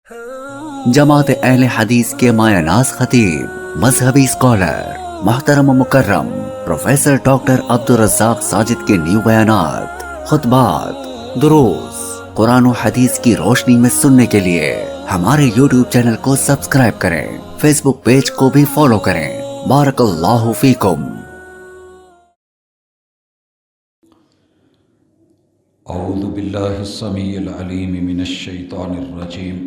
جماعت اہل حدیث کے مایہ ناز خطیب، مذہبی اسکالر، محترم و مکرم پروفیسر ڈاکٹر عبدالرزاق ساجد کے نیو بیانات، خطبات، دروس قرآن و حدیث کی روشنی میں سننے کے لیے ہمارے یوٹیوب چینل کو سبسکرائب کریں، فیس بک پیج کو بھی فالو کریں۔ بارک اللہ فیکم۔ اعوذ باللہ السمیع العلیم من الشیطان الرجیم۔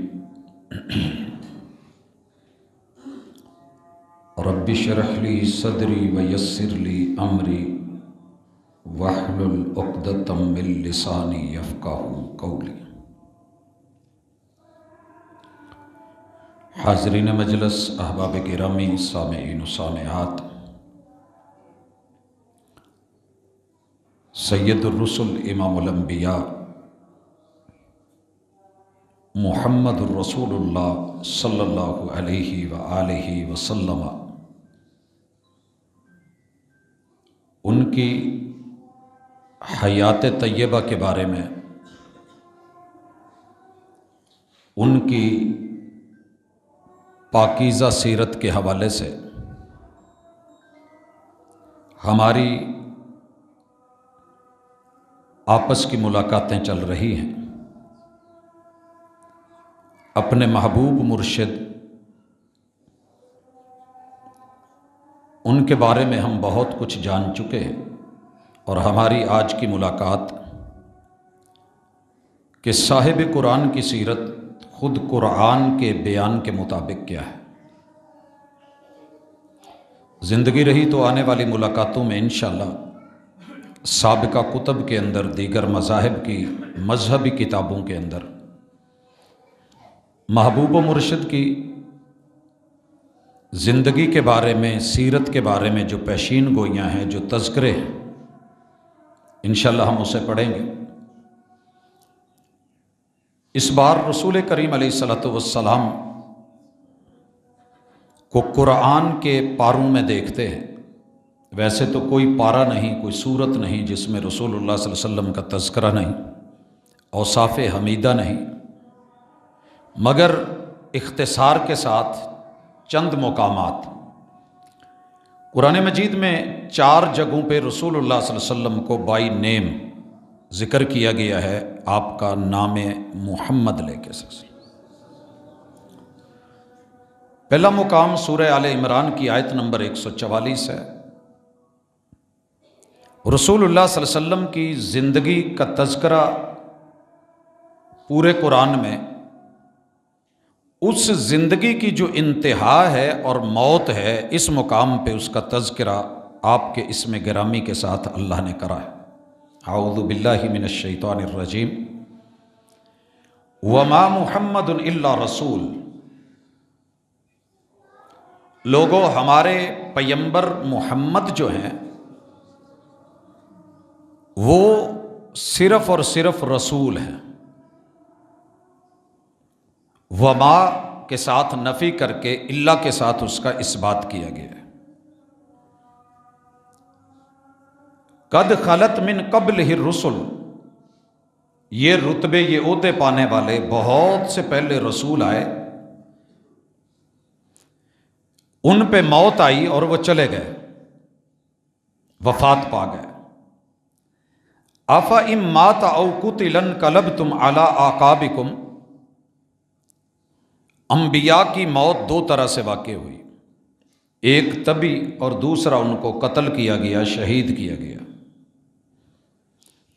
رب اشرح لی صدری ویسر لی امری واحلل عقدۃ من لسانی یفقہوا قولی۔ حاضرین مجلس، احباب گرامی، سامعین و سامعات، سید الرسل امام الانبیاء محمد الرسول اللہ صلی اللہ علیہ وآلہ وسلم، ان کی حیات طیبہ کے بارے میں، ان کی پاکیزہ سیرت کے حوالے سے ہماری آپس کی ملاقاتیں چل رہی ہیں۔ اپنے محبوب مرشد ان کے بارے میں ہم بہت کچھ جان چکے ہیں، اور ہماری آج کی ملاقات کہ صاحب قرآن کی سیرت خود قرآن کے بیان کے مطابق کیا ہے۔ زندگی رہی تو آنے والی ملاقاتوں میں انشاءاللہ سابقہ کتب کے اندر، دیگر مذاہب کی مذہبی کتابوں کے اندر محبوب و مرشد کی زندگی کے بارے میں، سیرت کے بارے میں جو پیشین گوئیاں ہیں، جو تذکرے ہیں، انشاءاللہ ہم اسے پڑھیں گے۔ اس بار رسول کریم علیہ الصلوۃ والسلام کو قرآن کے پاروں میں دیکھتے ہیں۔ ویسے تو کوئی پارہ نہیں، کوئی صورت نہیں جس میں رسول اللہ صلی اللہ علیہ وسلم کا تذکرہ نہیں، اوصاف حمیدہ نہیں، مگر اختصار کے ساتھ چند مقامات قرآن مجید میں 4 جگہوں پہ رسول اللہ صلی اللہ علیہ وسلم کو بائی نیم ذکر کیا گیا ہے، آپ کا نام محمد لے کے۔ پہلا مقام سورہ آل عمران کی آیت نمبر 144 ہے۔ رسول اللہ صلی اللہ علیہ وسلم کی زندگی کا تذکرہ پورے قرآن میں اس زندگی کی جو انتہا ہے اور موت ہے، اس مقام پہ اس کا تذکرہ آپ کے اسم گرامی کے ساتھ اللہ نے کرا ہے۔ اعوذ باللہ من الشیطان الرجیم۔ وما محمد الا رسول۔ لوگوں، ہمارے پیمبر محمد جو ہیں وہ صرف اور صرف رسول ہیں۔ وما کے ساتھ نفی کر کے اللہ کے ساتھ اس کا اثبات کیا گیا ہے۔ قد خلت من قبلہ الرسل، یہ رتبے، یہ عہدے پانے والے بہت سے پہلے رسول آئے، ان پہ موت آئی اور وہ چلے گئے، وفات پا گئے۔ افإن مات او قتل انقلبتم علی اعقابکم۔ انبیاء کی موت 2 طرح سے واقع ہوئی، ایک طبی اور دوسرا ان کو قتل کیا گیا، شہید کیا گیا۔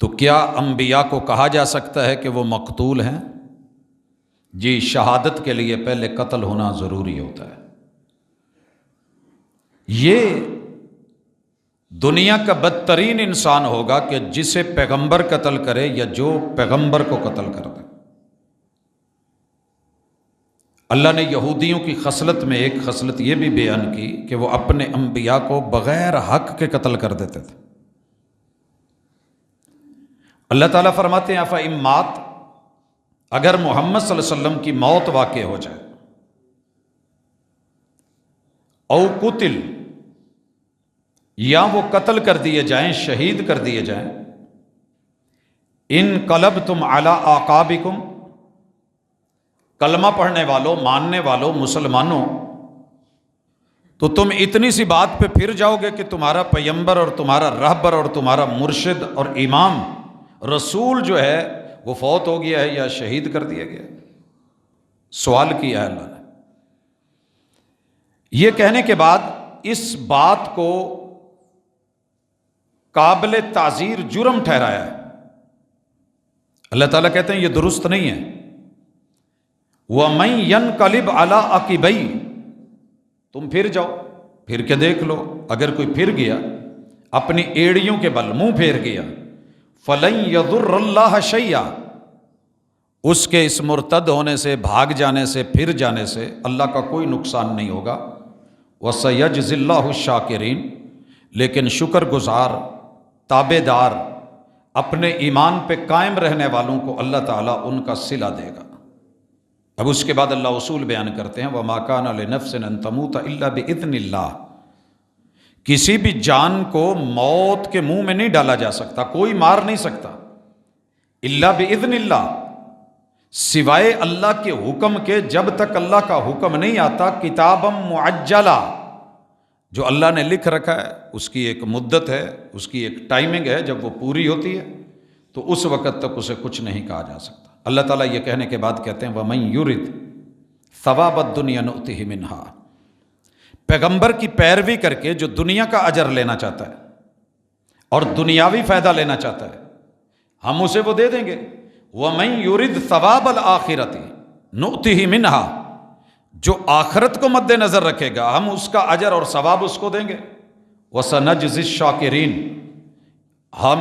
تو کیا انبیاء کو کہا جا سکتا ہے کہ وہ مقتول ہیں؟ جی، شہادت کے لیے پہلے قتل ہونا ضروری ہوتا ہے۔ یہ دنیا کا بدترین انسان ہوگا کہ جسے پیغمبر قتل کرے یا جو پیغمبر کو قتل کر دے۔ اللہ نے یہودیوں کی خصلت میں ایک خصلت یہ بھی بیان کی کہ وہ اپنے انبیاء کو بغیر حق کے قتل کر دیتے تھے۔ اللہ تعالیٰ فرماتے ہیں افإن مات، اگر محمد صلی اللہ علیہ وسلم کی موت واقع ہو جائے، او قتل، یا وہ قتل کر دیے جائیں، شہید کر دیے جائیں، انقلبتم علی اعقابکم، کلمہ پڑھنے والوں، ماننے والوں، مسلمانوں، تو تم اتنی سی بات پہ پھر جاؤ گے کہ تمہارا پیغمبر اور تمہارا رہبر اور تمہارا مرشد اور امام رسول جو ہے وہ فوت ہو گیا ہے یا شہید کر دیا گیا ہے؟ سوال کیا ہے اللہ نے۔ یہ کہنے کے بعد اس بات کو قابل تعزیر جرم ٹھہرایا ہے۔ اللہ تعالیٰ کہتے ہیں یہ درست نہیں ہے۔ وَمَن يَنْقَلِبْ عَلَىٰ عَقِبَيْهِ، تم پھر جاؤ، پھر کے دیکھ لو، اگر کوئی پھر گیا اپنی ایڑیوں کے بل منہ پھیر گیا، فَلَن يَضُرَّ اللَّهَ شَيْئًا، اس کے اس مرتد ہونے سے، بھاگ جانے سے، پھر جانے سے اللہ کا کوئی نقصان نہیں ہوگا۔ وَسَيَجْزِي اللَّهُ الشَّاكِرِينَ، لیکن شکر گزار، تابع دار، اپنے ایمان پہ قائم رہنے والوں کو اللہ تعالیٰ ان کا صلہ دے گا۔ اب اس کے بعد اللہ اصول بیان کرتے ہیں، وَمَا كَانَ لِنَفْسٍ أَن تَمُوتَ إِلَّا بِإِذْنِ اللَّهِ، کسی بھی جان کو موت کے منہ میں نہیں ڈالا جا سکتا، کوئی مار نہیں سکتا، إِلَّا بِإِذْنِ اللَّهِ، سوائے اللہ کے حکم کے۔ جب تک اللہ کا حکم نہیں آتا، کتابم معجلہ، جو اللہ نے لکھ رکھا ہے اس کی ایک مدت ہے، اس کی ایک ٹائمنگ ہے، جب وہ پوری ہوتی ہے تو اس وقت تک اسے کچھ نہیں کہا جا سکتا۔ اللہ تعالیٰ یہ کہنے کے بعد کہتے ہیں وَمَن يُرِدْ ثَوَابَ الدُّنْيَا نُؤْتِهِ مِنْهَا، پیغمبر کی پیروی کر کے جو دنیا کا اجر لینا چاہتا ہے اور دنیاوی فائدہ لینا چاہتا ہے، ہم اسے وہ دے دیں گے۔ وَمَن يُرِدْ ثَوَابَ الْآخِرَةِ نُؤْتِهِ مِنْهَا، جو آخرت کو مد نظر رکھے گا ہم اس کا اجر اور ثواب اس کو دیں گے۔ وَسَنَجْزِي الشَّاكِرِينَ، ہم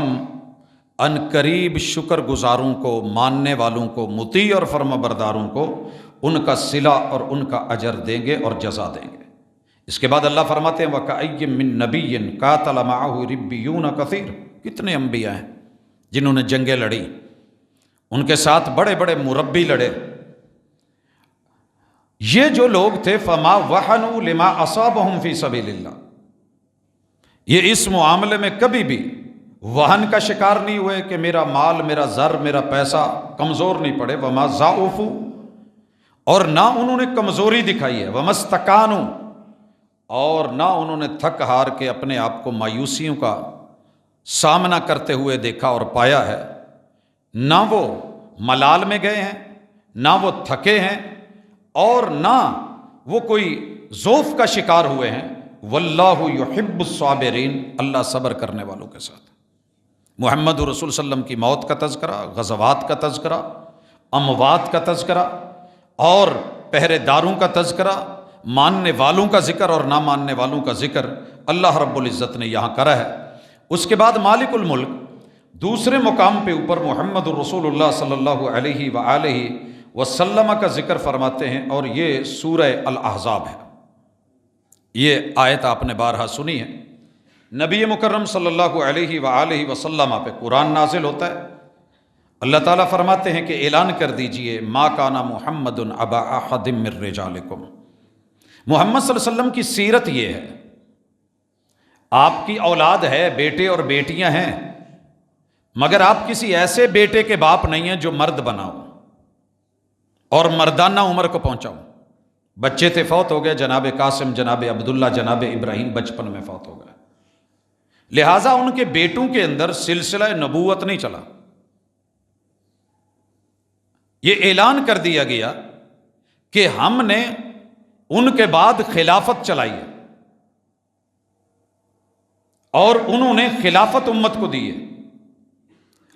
ان قریب شکر گزاروں کو، ماننے والوں کو، مطیع اور فرما برداروں کو ان کا صلہ اور ان کا اجر دیں گے اور جزا دیں گے۔ اس کے بعد اللہ فرماتے ہیں وَكَأَيٍّ مِّن نَبِيٍّ قَاتَلَ مَعَهُ رِبِّيُّونَ كَثِيرٌ، کتنے انبیاء ہیں جنہوں نے جنگیں لڑی، ان کے ساتھ بڑے بڑے مربی لڑے۔ یہ جو لوگ تھے فما وہنوا لما اصابہم فی سبیل اللہ، یہ اس معاملے میں کبھی بھی وہن کا شکار نہیں ہوئے کہ میرا مال، میرا زر، میرا پیسہ کمزور نہیں پڑے۔ وما ضعفوا، اور نہ انہوں نے کمزوری دکھائی ہے۔ وما استکانوا، اور نہ انہوں نے تھک ہار کے اپنے آپ کو مایوسیوں کا سامنا کرتے ہوئے دیکھا اور پایا ہے۔ نہ وہ ملال میں گئے ہیں، نہ وہ تھکے ہیں، اور نہ وہ کوئی ضعف کا شکار ہوئے ہیں۔ واللہ یحب الصابرین، اللہ صبر کرنے والوں کے ساتھ۔ محمد رسول صلی اللہ علیہ وسلم کی موت کا تذکرہ، غزوات کا تذکرہ، اموات کا تذکرہ اور پہرے داروں کا تذکرہ، ماننے والوں کا ذکر اور نہ ماننے والوں کا ذکر اللہ رب العزت نے یہاں کرا ہے۔ اس کے بعد مالک الملک دوسرے مقام پہ اوپر محمد رسول اللہ صلی اللہ علیہ وآلہ وسلم کا ذکر فرماتے ہیں، اور یہ سورہ الاحزاب ہے۔ یہ آیت آپ نے بارہا سنی ہے۔ نبی مکرم صلی اللہ علیہ وآلہ وسلم پہ قرآن نازل ہوتا ہے۔ اللہ تعالیٰ فرماتے ہیں کہ اعلان کر دیجئے ما کان محمد ابا احد من رجالکم، محمد صلی اللہ علیہ وسلم کی سیرت یہ ہے، آپ کی اولاد ہے، بیٹے اور بیٹیاں ہیں، مگر آپ کسی ایسے بیٹے کے باپ نہیں ہیں جو مرد بناؤ اور مردانہ عمر کو پہنچاؤ۔ بچے تھے، فوت ہو گئے، جناب قاسم، جناب عبداللہ، جناب ابراہیم بچپن میں فوت ہو گئے، لہٰذا ان کے بیٹوں کے اندر سلسلہ نبوت نہیں چلا۔ یہ اعلان کر دیا گیا کہ ہم نے ان کے بعد خلافت چلائی ہے، اور انہوں نے خلافت امت کو دی ہے،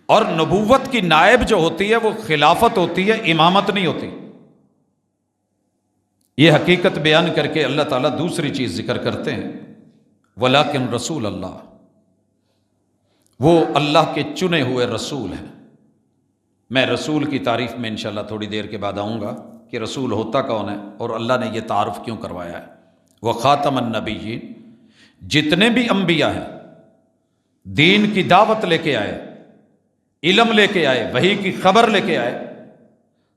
اور نبوت کی نائب جو ہوتی ہے وہ خلافت ہوتی ہے، امامت نہیں ہوتی۔ یہ حقیقت بیان کر کے اللہ تعالیٰ دوسری چیز ذکر کرتے ہیں ولیکن رسول اللہ، وہ اللہ کے چنے ہوئے رسول ہیں۔ میں رسول کی تعریف میں انشاءاللہ تھوڑی دیر کے بعد آؤں گا کہ رسول ہوتا کون ہے اور اللہ نے یہ تعارف کیوں کروایا ہے۔ وہ خاتم النبیین، جتنے بھی انبیاء ہیں دین کی دعوت لے کے آئے، علم لے کے آئے، وحی کی خبر لے کے آئے،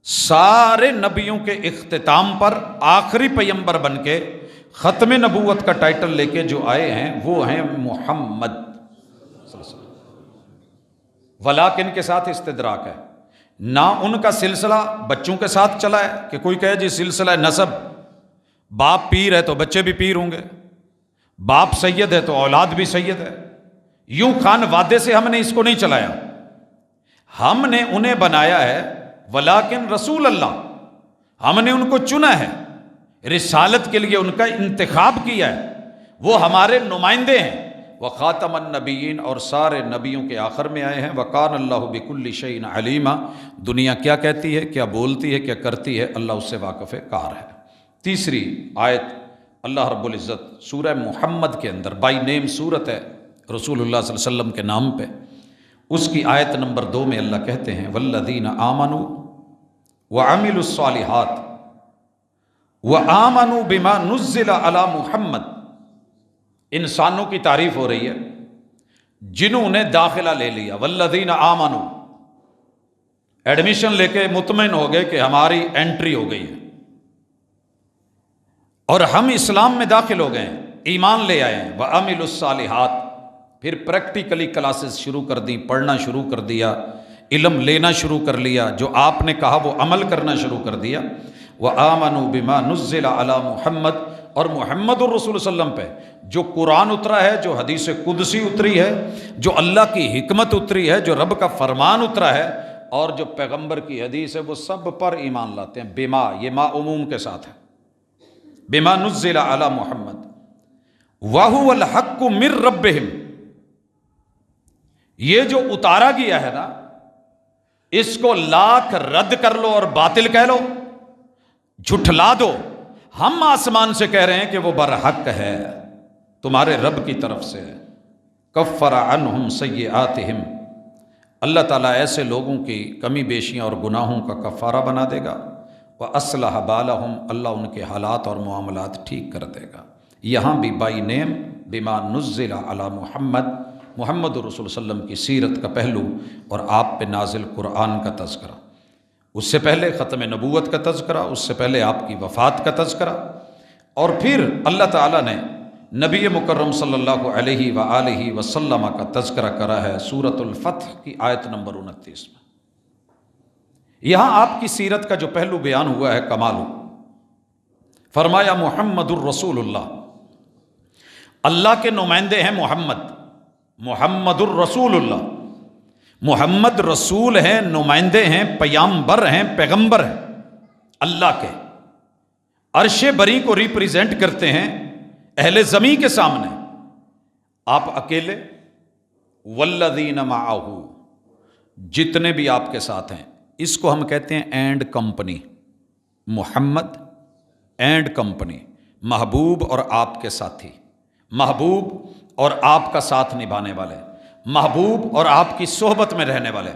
سارے نبیوں کے اختتام پر آخری پیغمبر بن کے ختم نبوت کا ٹائٹل لے کے جو آئے ہیں وہ ہیں محمد صلی اللہ علیہ وسلم۔ ولیکن کے ساتھ استدراک ہے، نہ ان کا سلسلہ بچوں کے ساتھ چلا ہے کہ کوئی کہے جی سلسلہ نسب، باپ پیر ہے تو بچے بھی پیر ہوں گے، باپ سید ہے تو اولاد بھی سید ہے، یوں خان وعدے سے ہم نے اس کو نہیں چلایا. ہم نے انہیں بنایا ہے ولیکن رسول اللہ، ہم نے ان کو چنا ہے، رسالت کے لیے ان کا انتخاب کیا ہے، وہ ہمارے نمائندے ہیں. وخاتم النبیین، اور سارے نبیوں کے آخر میں آئے ہیں. وکان اللہ بکل شیء علیما، دنیا کیا کہتی ہے، کیا بولتی ہے، کیا کرتی ہے، اللہ اس سے واقف کار ہے. تیسری آیت اللہ رب العزت سورہ محمد کے اندر، بائی نیم سورت ہے رسول اللہ صلی اللہ علیہ وسلم کے نام پہ، اس کی آیت نمبر 2 میں اللہ کہتے ہیں والذین آمنوا وعملوا الصالحات وآمنوا بما نزل علی محمد. انسانوں کی تعریف ہو رہی ہے جنہوں نے داخلہ لے لیا. والذین آمنوا، ایڈمیشن لے کے مطمئن ہو گئے کہ ہماری انٹری ہو گئی ہے اور ہم اسلام میں داخل ہو گئے ہیں، ایمان لے آئے ہیں. وعملوا الصالحات، پھر پریکٹیکلی کلاسز شروع کر دی، پڑھنا شروع کر دیا، علم لینا شروع کر لیا، جو آپ نے کہا وہ عمل کرنا شروع کر دیا. وآمنوا بما نزل علی محمد، اور محمد الرسول صلی اللہ علیہ وسلم پہ جو قرآن اترا ہے، جو حدیث قدسی اتری ہے، جو اللہ کی حکمت اتری ہے، جو رب کا فرمان اترا ہے، اور جو پیغمبر کی حدیث ہے، وہ سب پر ایمان لاتے ہیں. بما، یہ ما عموم کے ساتھ ہے. بما نزل علی محمد وَهُوَ الْحَقُّ مِن رَبِّهِمْ، یہ جو اتارا گیا ہے نا، اس کو لاکھ رد کر لو اور باطل کہہ لو، جھٹلا دو، ہم آسمان سے کہہ رہے ہیں کہ وہ برحق ہے، تمہارے رب کی طرف سے ہے. کفر عنہم سیئاتہم، اللہ تعالیٰ ایسے لوگوں کی کمی بیشیاں اور گناہوں کا کفارہ بنا دے گا. وَأَصْلَحَ بَالَهُمْ، اللہ ان کے حالات اور معاملات ٹھیک کر دے گا. یہاں بھی بائی نیم بما نزل علی محمد، محمد رسول صلی اللہ علیہ وسلم کی سیرت کا پہلو اور آپ پہ نازل قرآن کا تذکرہ، اس سے پہلے ختم نبوت کا تذکرہ، اس سے پہلے آپ کی وفات کا تذکرہ، اور پھر اللہ تعالیٰ نے نبی مکرم صلی اللہ علیہ وآلہ وسلم کا تذکرہ کرا ہے سورۃ الفتح کی آیت نمبر 29 میں. یہاں آپ کی سیرت کا جو پہلو بیان ہوا ہے کمالو، فرمایا محمد الرسول اللہ، اللہ کے نمائندے ہیں محمد، محمد الرسول اللہ، محمد رسول ہیں، نمائندے ہیں، پیامبر ہیں، پیغمبر ہیں اللہ کے، عرش بری کو ریپریزنٹ کرتے ہیں اہل زمین کے سامنے. آپ اکیلے، والذین معہ، جتنے بھی آپ کے ساتھ ہیں، اس کو ہم کہتے ہیں and company. Muhammad and company, محبوب اور آپ کے ساتھی، محبوب اور آپ کا ساتھ نبھانے والے، محبوب اور آپ کی صحبت میں رہنے والے،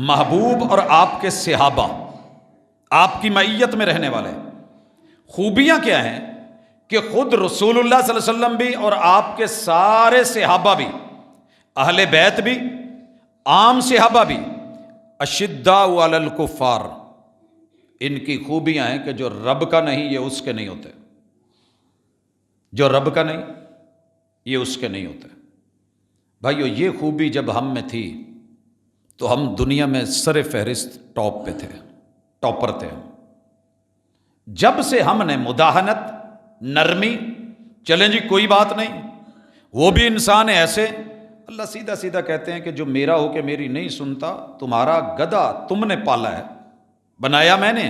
محبوب اور آپ کے صحابہ، آپ کی معیت میں رہنے والے. خوبیاں کیا ہیں کہ خود رسول اللہ صلی اللہ علیہ وسلم بھی اور آپ کے سارے صحابہ بھی، اہل بیت بھی، عام صحابہ بھی، اشداء علی الکفار، ان کی خوبیاں ہیں کہ جو رب کا نہیں یہ اس کے نہیں ہوتے، جو رب کا نہیں یہ اس کے نہیں ہوتے. بھائیو، یہ خوبی جب ہم میں تھی تو ہم دنیا میں سر فہرست ٹاپ پہ تھے، ٹاپر تھے. جب سے ہم نے مداہنت، نرمی، چلیں جی کوئی بات نہیں، وہ بھی انسان ہے ایسے، اللہ سیدھا سیدھا کہتے ہیں کہ جو میرا ہو کے میری نہیں سنتا، تمہارا گدھا تم نے پالا ہے، بنایا میں نے،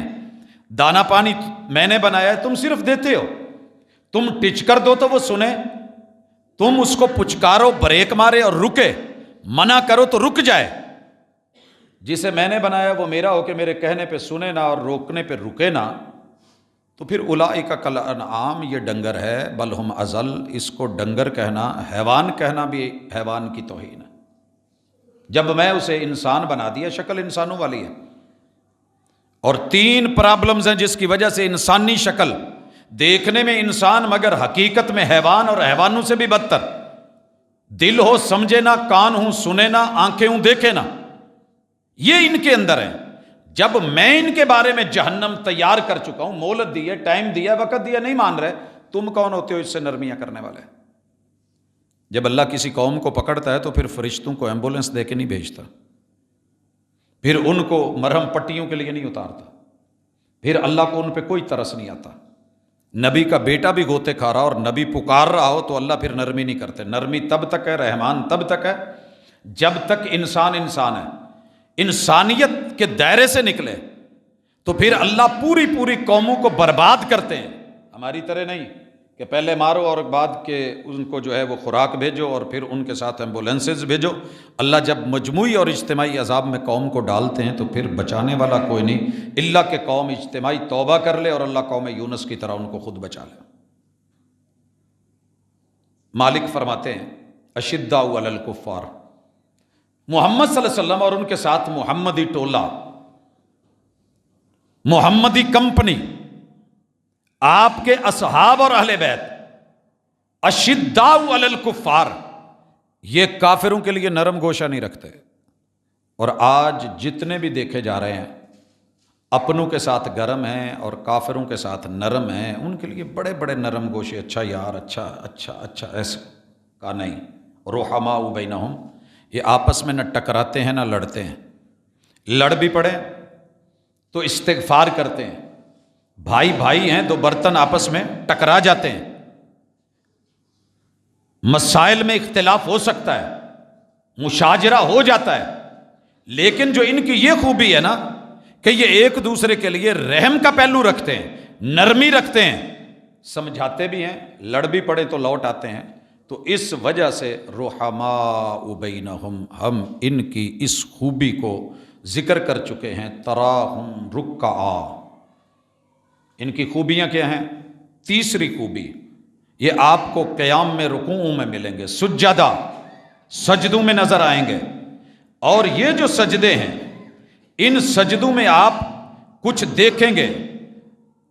دانا پانی میں نے بنایا ہے، تم صرف دیتے ہو. تم ٹچ کر دو تو وہ سنے، تم اس کو پچکارو، بریک مارے اور رکے، منع کرو تو رک جائے. جسے میں نے بنایا وہ میرا ہو کے میرے کہنے پہ سنے نہ اور روکنے پہ رکے نہ، تو پھر اولئک کالانعام، یہ ڈنگر ہے، بل ہم اضل، اس کو ڈنگر کہنا، حیوان کہنا بھی حیوان کی توہین ہے. جب میں اسے انسان بنا دیا، شکل انسانوں والی ہے، اور 3 پرابلمز ہیں جس کی وجہ سے انسانی شکل دیکھنے میں انسان مگر حقیقت میں حیوان اور حیوانوں سے بھی بدتر. دل ہو سمجھے نہ، کان ہوں سنے نہ، آنکھیں ہوں دیکھے نہ، یہ ان کے اندر ہیں. جب میں ان کے بارے میں جہنم تیار کر چکا ہوں، مہلت دی ہے، ٹائم دیا، وقت دیا، نہیں مان رہے، تم کون ہوتے ہو اس سے نرمیاں کرنے والے؟ جب اللہ کسی قوم کو پکڑتا ہے تو پھر فرشتوں کو ایمبولنس دے کے نہیں بھیجتا، پھر ان کو مرہم پٹیوں کے لیے نہیں اتارتا، پھر اللہ کو ان پہ کوئی ترس نہیں آتا۔ نبی کا بیٹا بھی گوتے کھا رہا اور نبی پکار رہا ہو تو اللہ پھر نرمی نہیں کرتے۔ نرمی تب تک ہے، رحمان تب تک ہے جب تک انسان انسان ہے، انسانیت کے دائرے سے نکلے تو پھر اللہ پوری پوری قوموں کو برباد کرتے ہیں۔ ہماری طرح نہیں کہ پہلے مارو اور بعد کے ان کو جو ہے وہ خوراک بھیجو اور پھر ان کے ساتھ ایمبولینسز بھیجو۔ اللہ جب مجموعی اور اجتماعی عذاب میں قوم کو ڈالتے ہیں تو پھر بچانے والا کوئی نہیں، اللہ کہ قوم اجتماعی توبہ کر لے اور اللہ قوم یونس کی طرح ان کو خود بچا لے۔ مالک فرماتے ہیں اشداء علی الکفار، محمد صلی اللہ علیہ وسلم اور ان کے ساتھ محمدی ٹولہ، محمدی کمپنی، آپ کے اصحاب اور اہل بیت اشداء علی الکفار، یہ کافروں کے لیے نرم گوشہ نہیں رکھتے۔ اور آج جتنے بھی دیکھے جا رہے ہیں اپنوں کے ساتھ گرم ہیں اور کافروں کے ساتھ نرم ہیں، ان کے لیے بڑے بڑے نرم گوشے، اچھا یار، اچھا اچھا اچھا، ایسے کا نہیں۔ رحماء بینہم، یہ آپس میں نہ ٹکراتے ہیں نہ لڑتے ہیں، لڑ بھی پڑے تو استغفار کرتے ہیں۔ بھائی بھائی ہیں، دو برتن آپس میں ٹکرا جاتے ہیں، مسائل میں اختلاف ہو سکتا ہے، مشاجرہ ہو جاتا ہے، لیکن جو ان کی یہ خوبی ہے نا کہ یہ ایک دوسرے کے لیے رحم کا پہلو رکھتے ہیں، نرمی رکھتے ہیں، سمجھاتے بھی ہیں، لڑ بھی پڑے تو لوٹ آتے ہیں۔ تو اس وجہ سے رحماء بینہم، ہم ان کی اس خوبی کو ذکر کر چکے ہیں۔ تراہم رکعا، ان کی خوبیاں کیا ہیں؟ تیسری خوبی یہ آپ کو قیام میں، رکوعوں میں ملیں گے، سجدہ، سجدوں میں نظر آئیں گے۔ اور یہ جو سجدے ہیں، ان سجدوں میں آپ کچھ دیکھیں گے،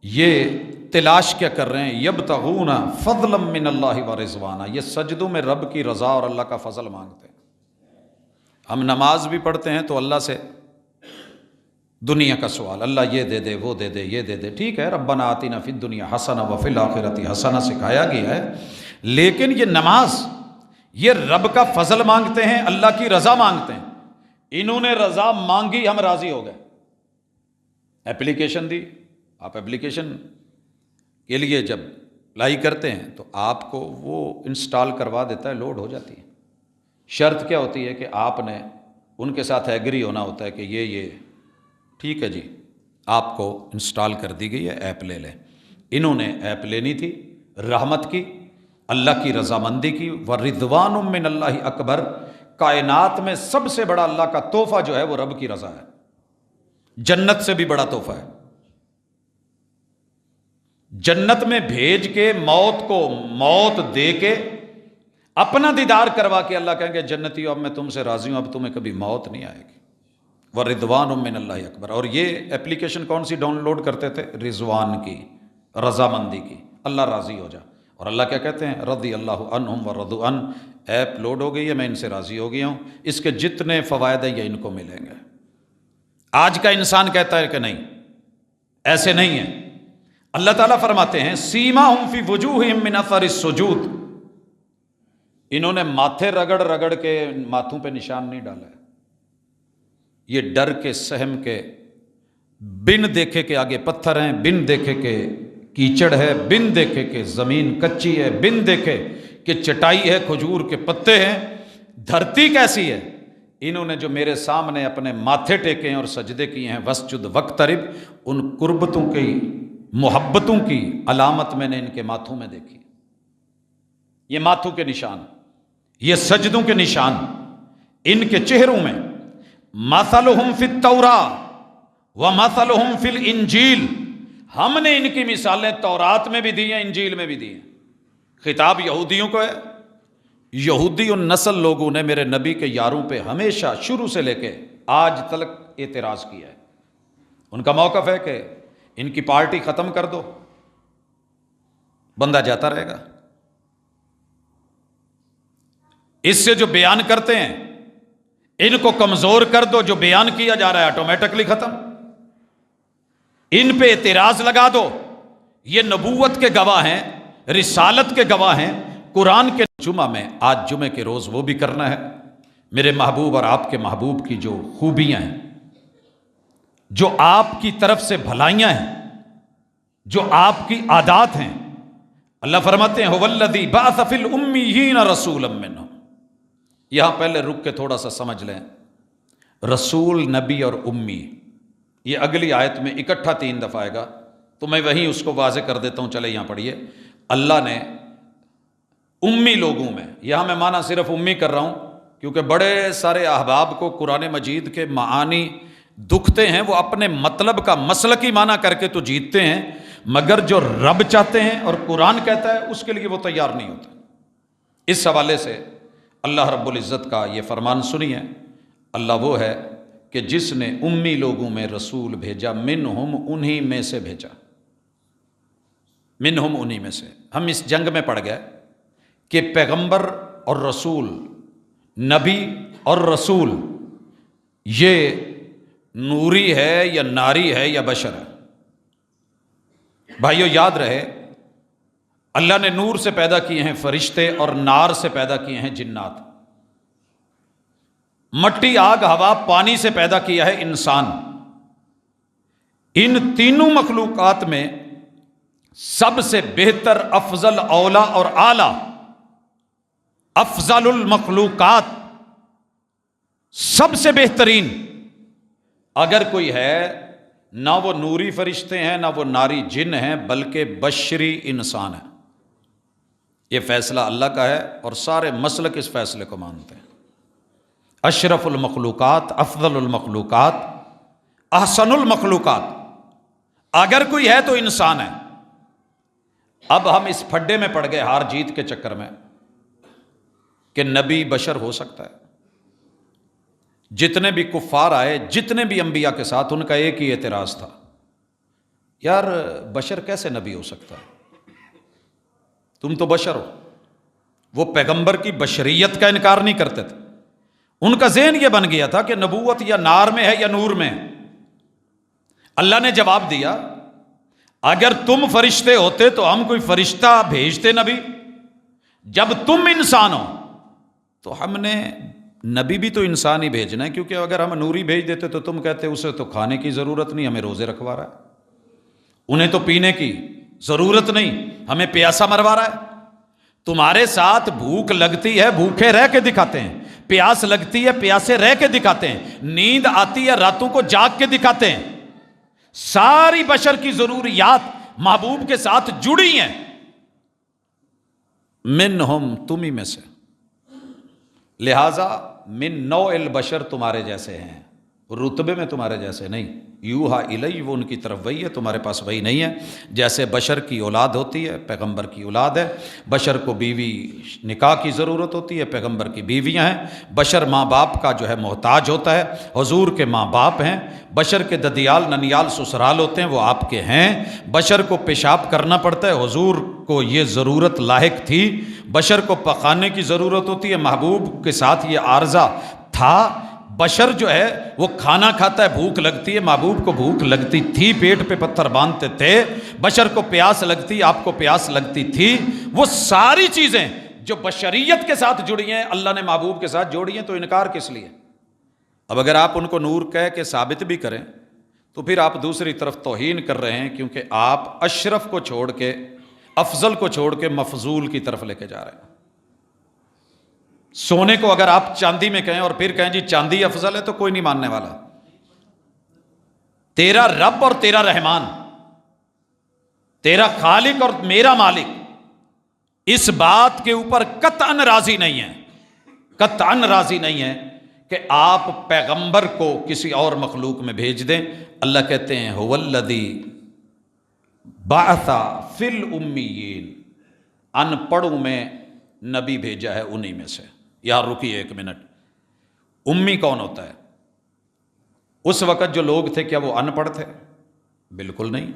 یہ تلاش کیا کر رہے ہیں؟ یبتغون فضلا من اللہ ورضوانا، یہ سجدوں میں رب کی رضا اور اللہ کا فضل مانگتے ہیں۔ ہم نماز بھی پڑھتے ہیں تو اللہ سے دنیا کا سوال، اللہ یہ دے دے، وہ دے دے، یہ دے دے، ٹھیک ہے، ربنا آتنا فی الدنیا حسنہ وفی الآخرۃ حسنہ سکھایا گیا ہے، لیکن یہ نماز، یہ رب کا فضل مانگتے ہیں، اللہ کی رضا مانگتے ہیں۔ انہوں نے رضا مانگی، ہم راضی ہو گئے، ایپلیکیشن دی، آپ ایپلیکیشن کے لیے جب اپلائی کرتے ہیں تو آپ کو وہ انسٹال کروا دیتا ہے، لوڈ ہو جاتی ہے۔ شرط کیا ہوتی ہے کہ آپ نے ان کے ساتھ ایگری ہونا ہوتا ہے کہ یہ ٹھیک ہے جی، آپ کو انسٹال کر دی گئی ہے، ایپ لے لیں۔ انہوں نے ایپ لینی تھی، رحمت کی، اللہ کی رضامندی کی۔ وَرِضْوَانٌ مِّنَ اللَّهِ اکبر، کائنات میں سب سے بڑا اللہ کا تحفہ جو ہے وہ رب کی رضا ہے، جنت سے بھی بڑا تحفہ ہے۔ جنت میں بھیج کے موت کو موت دے کے اپنا دیدار کروا کے اللہ کہیں گے جنتیوں اب میں تم سے راضی ہوں، اب تمہیں کبھی موت نہیں آئے گی۔ وَرِضْوَانٌ مِّنَ اللَّهِ اکبر۔ اور یہ ایپلیکیشن کون سی ڈاؤن لوڈ کرتے تھے؟ رضوان کی، رضامندی کی، اللہ راضی ہو جا۔ اور اللہ کیا کہتے ہیں؟ رضی اللہ عنہم ورضوا عنہ، ایپ لوڈ ہو گئی ہے، میں ان سے راضی ہو گیا ہوں، اس کے جتنے فوائد ہیں یہ ان کو ملیں گے۔ آج کا انسان کہتا ہے کہ نہیں، ایسے نہیں ہے۔ اللہ تعالیٰ فرماتے ہیں سیماہم فی وجوہہم من اثر السجود، انہوں نے ماتھے رگڑ رگڑ کے ماتھوں پہ نشان نہیں ڈالا ہے، یہ ڈر کے سہم کے، بن دیکھے کہ آگے پتھر ہیں، بن دیکھے کہ کیچڑ ہے، بن دیکھے کہ زمین کچی ہے، بن دیکھے کہ چٹائی ہے، کھجور کے پتے ہیں، دھرتی کیسی ہے، انہوں نے جو میرے سامنے اپنے ماتھے ٹیکے ہیں اور سجدے کیے ہیں، وسجد وقترب، ان قربتوں کی، محبتوں کی علامت میں نے ان کے ماتھوں میں دیکھی۔ یہ ماتھوں کے نشان، یہ سجدوں کے نشان ان کے چہروں میں۔ مثلہم فی التوراۃ ومثلہم فی الانجیل، ہم نے ان کی مثالیں تورات میں بھی دی ہیں، انجیل میں بھی دی ہیں۔ خطاب یہودیوں کو ہے، یہودی ان نسل لوگوں نے میرے نبی کے یاروں پہ ہمیشہ شروع سے لے کے آج تک اعتراض کیا ہے۔ ان کا موقف ہے کہ ان کی پارٹی ختم کر دو، بندہ جاتا رہے گا۔ اس سے جو بیان کرتے ہیں ان کو کمزور کر دو، جو بیان کیا جا رہا ہے آٹومیٹکلی ختم۔ ان پہ اعتراض لگا دو، یہ نبوت کے گواہ ہیں، رسالت کے گواہ ہیں، قرآن کے جمعہ میں، آج جمعے کے روز وہ بھی کرنا ہے۔ میرے محبوب اور آپ کے محبوب کی جو خوبیاں ہیں جو آپ کی طرف سے بھلائیاں ہیں، جو آپ کی عادات ہیں، اللہ فرماتے ہیں هو الذی بعث فی الامیین رسولا منہم۔ یہاں پہلے رک کے تھوڑا سا سمجھ لیں، رسول، نبی اور امی، یہ اگلی آیت میں اکٹھا 3 دفعہ آئے گا، تو میں وہیں اس کو واضح کر دیتا ہوں، چلے یہاں پڑھیے۔ اللہ نے امی لوگوں میں، یہاں میں معنی صرف امی کر رہا ہوں کیونکہ بڑے سارے احباب کو قرآن مجید کے معانی دکھتے ہیں، وہ اپنے مطلب کا مسلکی معنی کر کے تو جیتتے ہیں، مگر جو رب چاہتے ہیں اور قرآن کہتا ہے اس کے لیے وہ تیار نہیں ہوتے۔ اس حوالے سے اللہ رب العزت کا یہ فرمان سنیے، اللہ وہ ہے کہ جس نے امی لوگوں میں رسول بھیجا، منہم، انہی میں سے بھیجا، منہم، انہی میں سے۔ ہم اس جنگ میں پڑ گئے کہ پیغمبر اور رسول، نبی اور رسول، یہ نوری ہے یا ناری ہے یا بشر ہے؟ بھائیو یاد رہے، اللہ نے نور سے پیدا کیے ہیں فرشتے اور نار سے پیدا کیے ہیں جنات، مٹی، آگ، ہوا، پانی سے پیدا کیا ہے انسان۔ ان تینوں مخلوقات میں سب سے بہتر، افضل، اولا اور اعلی، افضل المخلوقات، سب سے بہترین اگر کوئی ہے، نہ وہ نوری فرشتے ہیں، نہ وہ ناری جن ہیں، بلکہ بشری انسان ہے۔ یہ فیصلہ اللہ کا ہے اور سارے مسلک اس فیصلے کو مانتے ہیں۔ اشرف المخلوقات، افضل المخلوقات، احسن المخلوقات، اگر کوئی ہے تو انسان ہے۔ اب ہم اس پھڈے میں پڑ گئے ہار جیت کے چکر میں کہ نبی بشر ہو سکتا ہے۔ جتنے بھی کفار آئے، جتنے بھی انبیاء کے ساتھ، ان کا ایک ہی اعتراض تھا، یار بشر کیسے نبی ہو سکتا ہے؟ تم تو بشر ہو۔ وہ پیغمبر کی بشریت کا انکار نہیں کرتے تھے، ان کا ذہن یہ بن گیا تھا کہ نبوت یا نار میں ہے یا نور میں ہے۔ اللہ نے جواب دیا، اگر تم فرشتے ہوتے تو ہم کوئی فرشتہ بھیجتے نبی؟ جب تم انسان ہو تو ہم نے نبی بھی تو انسان ہی بھیجنا ہے، کیونکہ اگر ہم نوری بھیج دیتے تو تم کہتے اسے تو کھانے کی ضرورت نہیں، ہمیں روزے رکھوا رہا ہے، انہیں تو پینے کی ضرورت نہیں، ہمیں پیاسا مروا رہا ہے۔ تمہارے ساتھ بھوک لگتی ہے، بھوکے رہ کے دکھاتے ہیں، پیاس لگتی ہے، پیاسے رہ کے دکھاتے ہیں، نیند آتی ہے، راتوں کو جاگ کے دکھاتے ہیں۔ ساری بشر کی ضروریات محبوب کے ساتھ جڑی ہیں۔ منہم، تمہیں میں سے، لہذا من نوع البشر، تمہارے جیسے ہیں، رتبے میں تمہارے جیسے نہیں۔ یوحا الی، وہ ان کی طرف وہی ہے، تمہارے پاس وہی نہیں ہے۔ جیسے بشر کی اولاد ہوتی ہے، پیغمبر کی اولاد ہے، بشر کو بیوی نکاح کی ضرورت ہوتی ہے، پیغمبر کی بیویاں ہیں، بشر ماں باپ کا جو ہے محتاج ہوتا ہے، حضور کے ماں باپ ہیں، بشر کے ددیال ننیال سسرال ہوتے ہیں، وہ آپ کے ہیں، بشر کو پیشاب کرنا پڑتا ہے، حضور کو یہ ضرورت لاحق تھی، بشر کو پخانے کی ضرورت ہوتی ہے، محبوب کے ساتھ یہ عارضہ تھا، بشر جو ہے وہ کھانا کھاتا ہے، بھوک لگتی ہے، محبوب کو بھوک لگتی تھی، پیٹ پہ پتھر باندھتے تھے، بشر کو پیاس لگتی، آپ کو پیاس لگتی تھی۔ وہ ساری چیزیں جو بشریت کے ساتھ جڑی ہیں، اللہ نے محبوب کے ساتھ جوڑی ہیں، تو انکار کس لیے؟ اب اگر آپ ان کو نور کہہ کے ثابت بھی کریں تو پھر آپ دوسری طرف توہین کر رہے ہیں، کیونکہ آپ اشرف کو چھوڑ کے، افضل کو چھوڑ کے مفضول کی طرف لے کے جا رہے ہیں۔ سونے کو اگر آپ چاندی میں کہیں اور پھر کہیں جی چاندی افضل ہے، تو کوئی نہیں ماننے والا۔ تیرا رب اور تیرا رحمان، تیرا خالق اور میرا مالک اس بات کے اوپر قطعاً راضی نہیں ہے، قطعاً راضی نہیں ہے کہ آپ پیغمبر کو کسی اور مخلوق میں بھیج دیں۔ اللہ کہتے ہیں هو الذی بعث فی الامیین، ان پڑھوں میں نبی بھیجا ہے انہی میں سے۔ یار رکیے ایک منٹ، امی کون ہوتا ہے؟ اس وقت جو لوگ تھے کیا وہ ان پڑھ تھے؟ بالکل نہیں،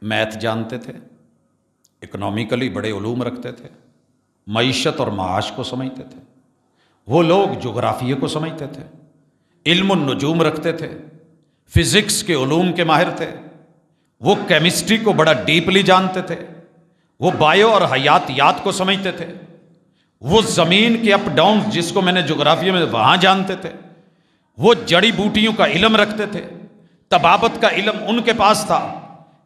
میتھ جانتے تھے، اکنامیکلی بڑے علوم رکھتے تھے، معیشت اور معاش کو سمجھتے تھے، وہ لوگ جغرافیے کو سمجھتے تھے، علم النجوم رکھتے تھے، فزکس کے علوم کے ماہر تھے، وہ کیمسٹری کو بڑا ڈیپلی جانتے تھے، وہ بایو اور حیاتیات کو سمجھتے تھے، وہ زمین کے اپ ڈاؤن جس کو میں نے جغرافیہ میں وہاں جانتے تھے، وہ جڑی بوٹیوں کا علم رکھتے تھے، طبابت کا علم ان کے پاس تھا،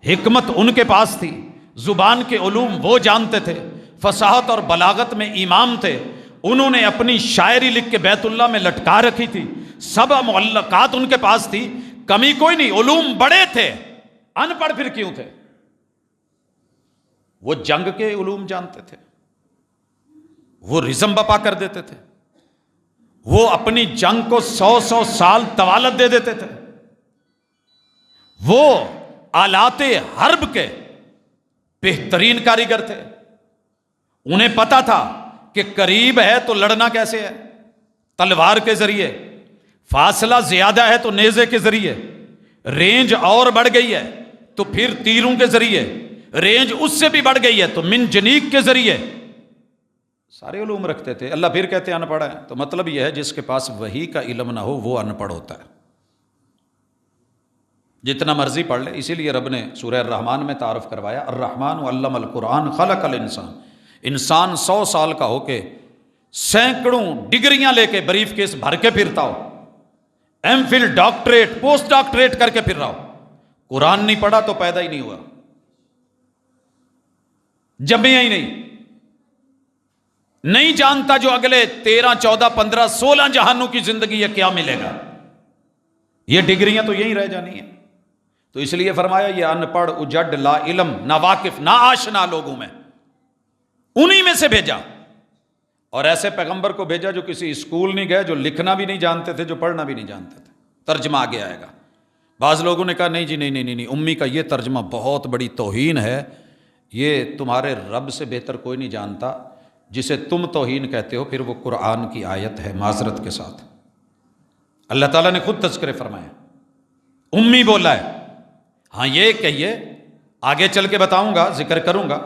حکمت ان کے پاس تھی، زبان کے علوم وہ جانتے تھے، فصاحت اور بلاغت میں امام تھے، انہوں نے اپنی شاعری لکھ کے بیت اللہ میں لٹکا رکھی تھی، سب معلقات ان کے پاس تھی، کمی کوئی نہیں، علوم بڑے تھے، ان پڑھ پھر کیوں تھے؟ وہ جنگ کے علوم جانتے تھے، وہ رزم بپا کر دیتے تھے، وہ اپنی جنگ کو 100 سال طوالت دے دیتے تھے، وہ آلات حرب کے بہترین کاریگر تھے، انہیں پتا تھا کہ قریب ہے تو لڑنا کیسے ہے، تلوار کے ذریعے، فاصلہ زیادہ ہے تو نیزے کے ذریعے، رینج اور بڑھ گئی ہے تو پھر تیروں کے ذریعے، رینج اس سے بھی بڑھ گئی ہے تو منجنیق کے ذریعے، سارے علوم رکھتے تھے۔ اللہ پھر کہتے ہیں ان پڑھ ہے، تو مطلب یہ ہے جس کے پاس وحی کا علم نہ ہو وہ ان پڑھ ہوتا ہے، جتنا مرضی پڑھ لے۔ اسی لیے رب نے سورہ الرحمن میں تعارف کروایا، الرحمن علم القرآن خلق الانسان، انسان 100 سال کا ہو کے سینکڑوں ڈگریاں لے کے بریف کیس بھر کے پھرتا ہو، M Phil doctorate post doctorate کر کے پھر رہا ہو، قرآن نہیں پڑھا تو پیدا ہی نہیں ہوا، جمعہ ہی نہیں جانتا جو اگلے 13 14 15 16 جہانوں کی زندگی ہے کیا ملے گا، یہ ڈگریاں تو یہیں رہ جانی ہیں۔ تو اس لیے فرمایا یہ ان پڑھ اجڈ لا علم، نہ واقف نہ آشنا لوگوں میں، انہی میں سے بھیجا، اور ایسے پیغمبر کو بھیجا جو کسی اسکول نہیں گئے، جو لکھنا بھی نہیں جانتے تھے، جو پڑھنا بھی نہیں جانتے تھے۔ ترجمہ آگے آئے گا۔ بعض لوگوں نے کہا نہیں جی نہیں، امی کا یہ ترجمہ بہت بڑی توہین ہے، یہ تمہارے رب سے بہتر کوئی نہیں جانتا، جسے تم توہین کہتے ہو پھر وہ قرآن کی آیت ہے، معذرت کے ساتھ۔ اللہ تعالیٰ نے خود تذکرے فرمایا، امی بولا ہے۔ ہاں یہ کہیے، آگے چل کے بتاؤں گا، ذکر کروں گا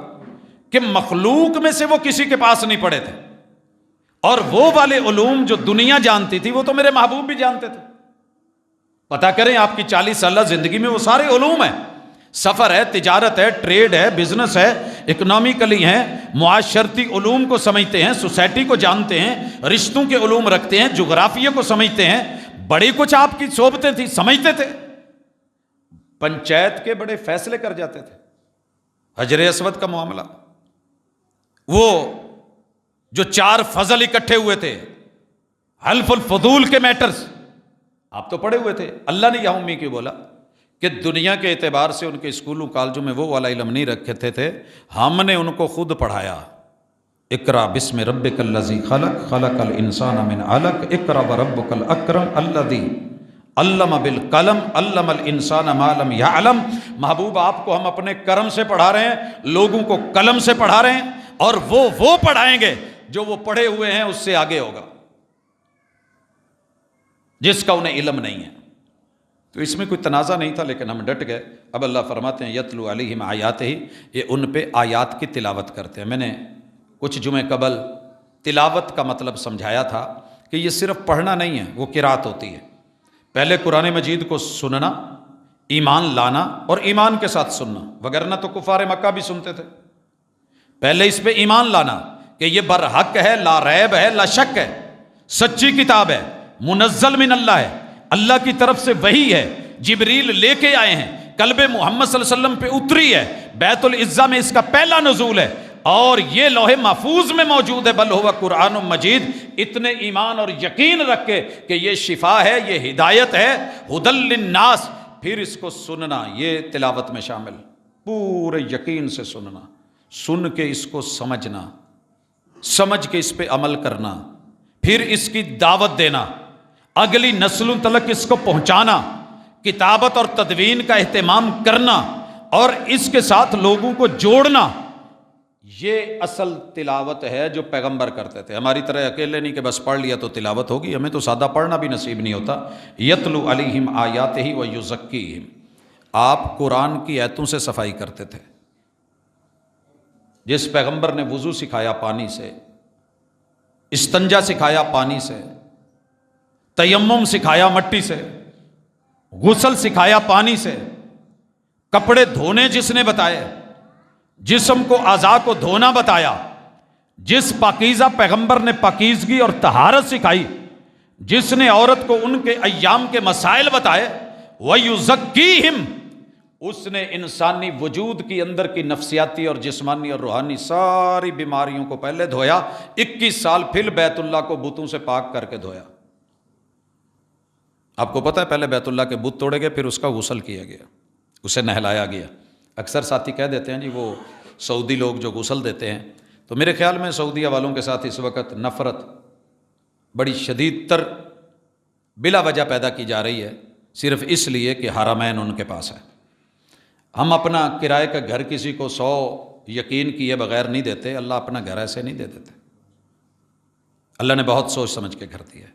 کہ مخلوق میں سے وہ کسی کے پاس نہیں پڑے تھے، اور وہ والے علوم جو دنیا جانتی تھی وہ تو میرے محبوب بھی جانتے تھے۔ پتہ کریں آپ کی 40 سالہ زندگی میں وہ سارے علوم ہیں، سفر ہے، تجارت ہے، ٹریڈ ہے، بزنس ہے، اکنامیکلی ہیں، معاشرتی علوم کو سمجھتے ہیں، سوسائٹی کو جانتے ہیں، رشتوں کے علوم رکھتے ہیں، جغرافیہ کو سمجھتے ہیں، بڑی کچھ آپ کی صحبتیں تھیں، سمجھتے تھے، پنچایت کے بڑے فیصلے کر جاتے تھے، حجر اسود کا معاملہ، وہ جو 4 فضل اکٹھے ہوئے تھے، حلف الفضول کے میٹرز، آپ تو پڑھے ہوئے تھے۔ اللہ نے یہاں امی کی بولا کہ دنیا کے اعتبار سے ان کے اسکولوں کالجوں میں وہ والا علم نہیں رکھتے تھے، ہم نے ان کو خود پڑھایا۔ اقرا بسم ربک الذی خلق، خلق الانسان من علق، اقرا وربک الاکرم الذی علم بالقلم، علم الانسان ما لم یعلم۔ محبوب آپ کو ہم اپنے کرم سے پڑھا رہے ہیں، لوگوں کو قلم سے پڑھا رہے ہیں، اور وہ پڑھائیں گے جو وہ پڑھے ہوئے ہیں اس سے آگے ہوگا، جس کا انہیں علم نہیں ہے۔ تو اس میں کوئی تنازع نہیں تھا، لیکن ہم ڈٹ گئے۔ اب اللہ فرماتے ہیں یتلو علیہم آیاتہ، یہ ان پہ آیات کی تلاوت کرتے ہیں۔ میں نے کچھ جمعے قبل تلاوت کا مطلب سمجھایا تھا کہ یہ صرف پڑھنا نہیں ہے، وہ قرات ہوتی ہے۔ پہلے قرآن مجید کو سننا، ایمان لانا اور ایمان کے ساتھ سننا، وگرنہ تو کفار مکہ بھی سنتے تھے۔ پہلے اس پہ ایمان لانا کہ یہ برحق ہے، لا ریب ہے، لا شک ہے، سچی کتاب ہے، منزل من اللہ ہے، اللہ کی طرف سے وحی ہے، جبریل لے کے آئے ہیں، قلب محمد صلی اللہ علیہ وسلم پہ اتری ہے، بیت العزہ میں اس کا پہلا نزول ہے، اور یہ لوح محفوظ میں موجود ہے، بل ہوا قرآن مجید۔ اتنے ایمان اور یقین رکھ کے کہ یہ شفا ہے، یہ ہدایت ہے، ہدی للناس، پھر اس کو سننا، یہ تلاوت میں شامل، پورے یقین سے سننا، سن کے اس کو سمجھنا، سمجھ کے اس پہ عمل کرنا، پھر اس کی دعوت دینا، اگلی نسلوں تلک اس کو پہنچانا، کتابت اور تدوین کا اہتمام کرنا، اور اس کے ساتھ لوگوں کو جوڑنا، یہ اصل تلاوت ہے جو پیغمبر کرتے تھے۔ ہماری طرح اکیلے نہیں کہ بس پڑھ لیا تو تلاوت ہوگی، ہمیں تو سادہ پڑھنا بھی نصیب نہیں ہوتا۔ یتلو علیہم آیاتہ ویزکیہم، آپ قرآن کی آیتوں سے صفائی کرتے تھے۔ جس پیغمبر نے وضو سکھایا پانی سے، استنجا سکھایا پانی سے، تیمم سکھایا مٹی سے، غسل سکھایا پانی سے، کپڑے دھونے جس نے بتائے، جسم کو اعضاء کو دھونا بتایا، جس پاکیزہ پیغمبر نے پاکیزگی اور طہارت سکھائی، جس نے عورت کو ان کے ایام کے مسائل بتائے، وَيُزَكِّيهِمْ، اس نے انسانی وجود کی اندر کی نفسیاتی اور جسمانی اور روحانی ساری بیماریوں کو پہلے دھویا، 21 سال پھر بیت اللہ کو بتوں سے پاک کر کے دھویا۔ آپ کو پتہ ہے پہلے بیت اللہ کے بت توڑے گئے، پھر اس کا غسل کیا گیا، اسے نہلایا گیا۔ اکثر ساتھی کہہ دیتے ہیں جی وہ سعودی لوگ جو غسل دیتے ہیں، تو میرے خیال میں سعودیہ والوں کے ساتھ اس وقت نفرت بڑی شدید تر بلا وجہ پیدا کی جا رہی ہے، صرف اس لیے کہ حرمین ان کے پاس ہے۔ ہم اپنا کرائے کا گھر کسی کو 100 یقین کیے بغیر نہیں دیتے، اللہ اپنا گھر ایسے نہیں دے دیتے، اللہ نے بہت سوچ سمجھ کے گھر دیا ہے۔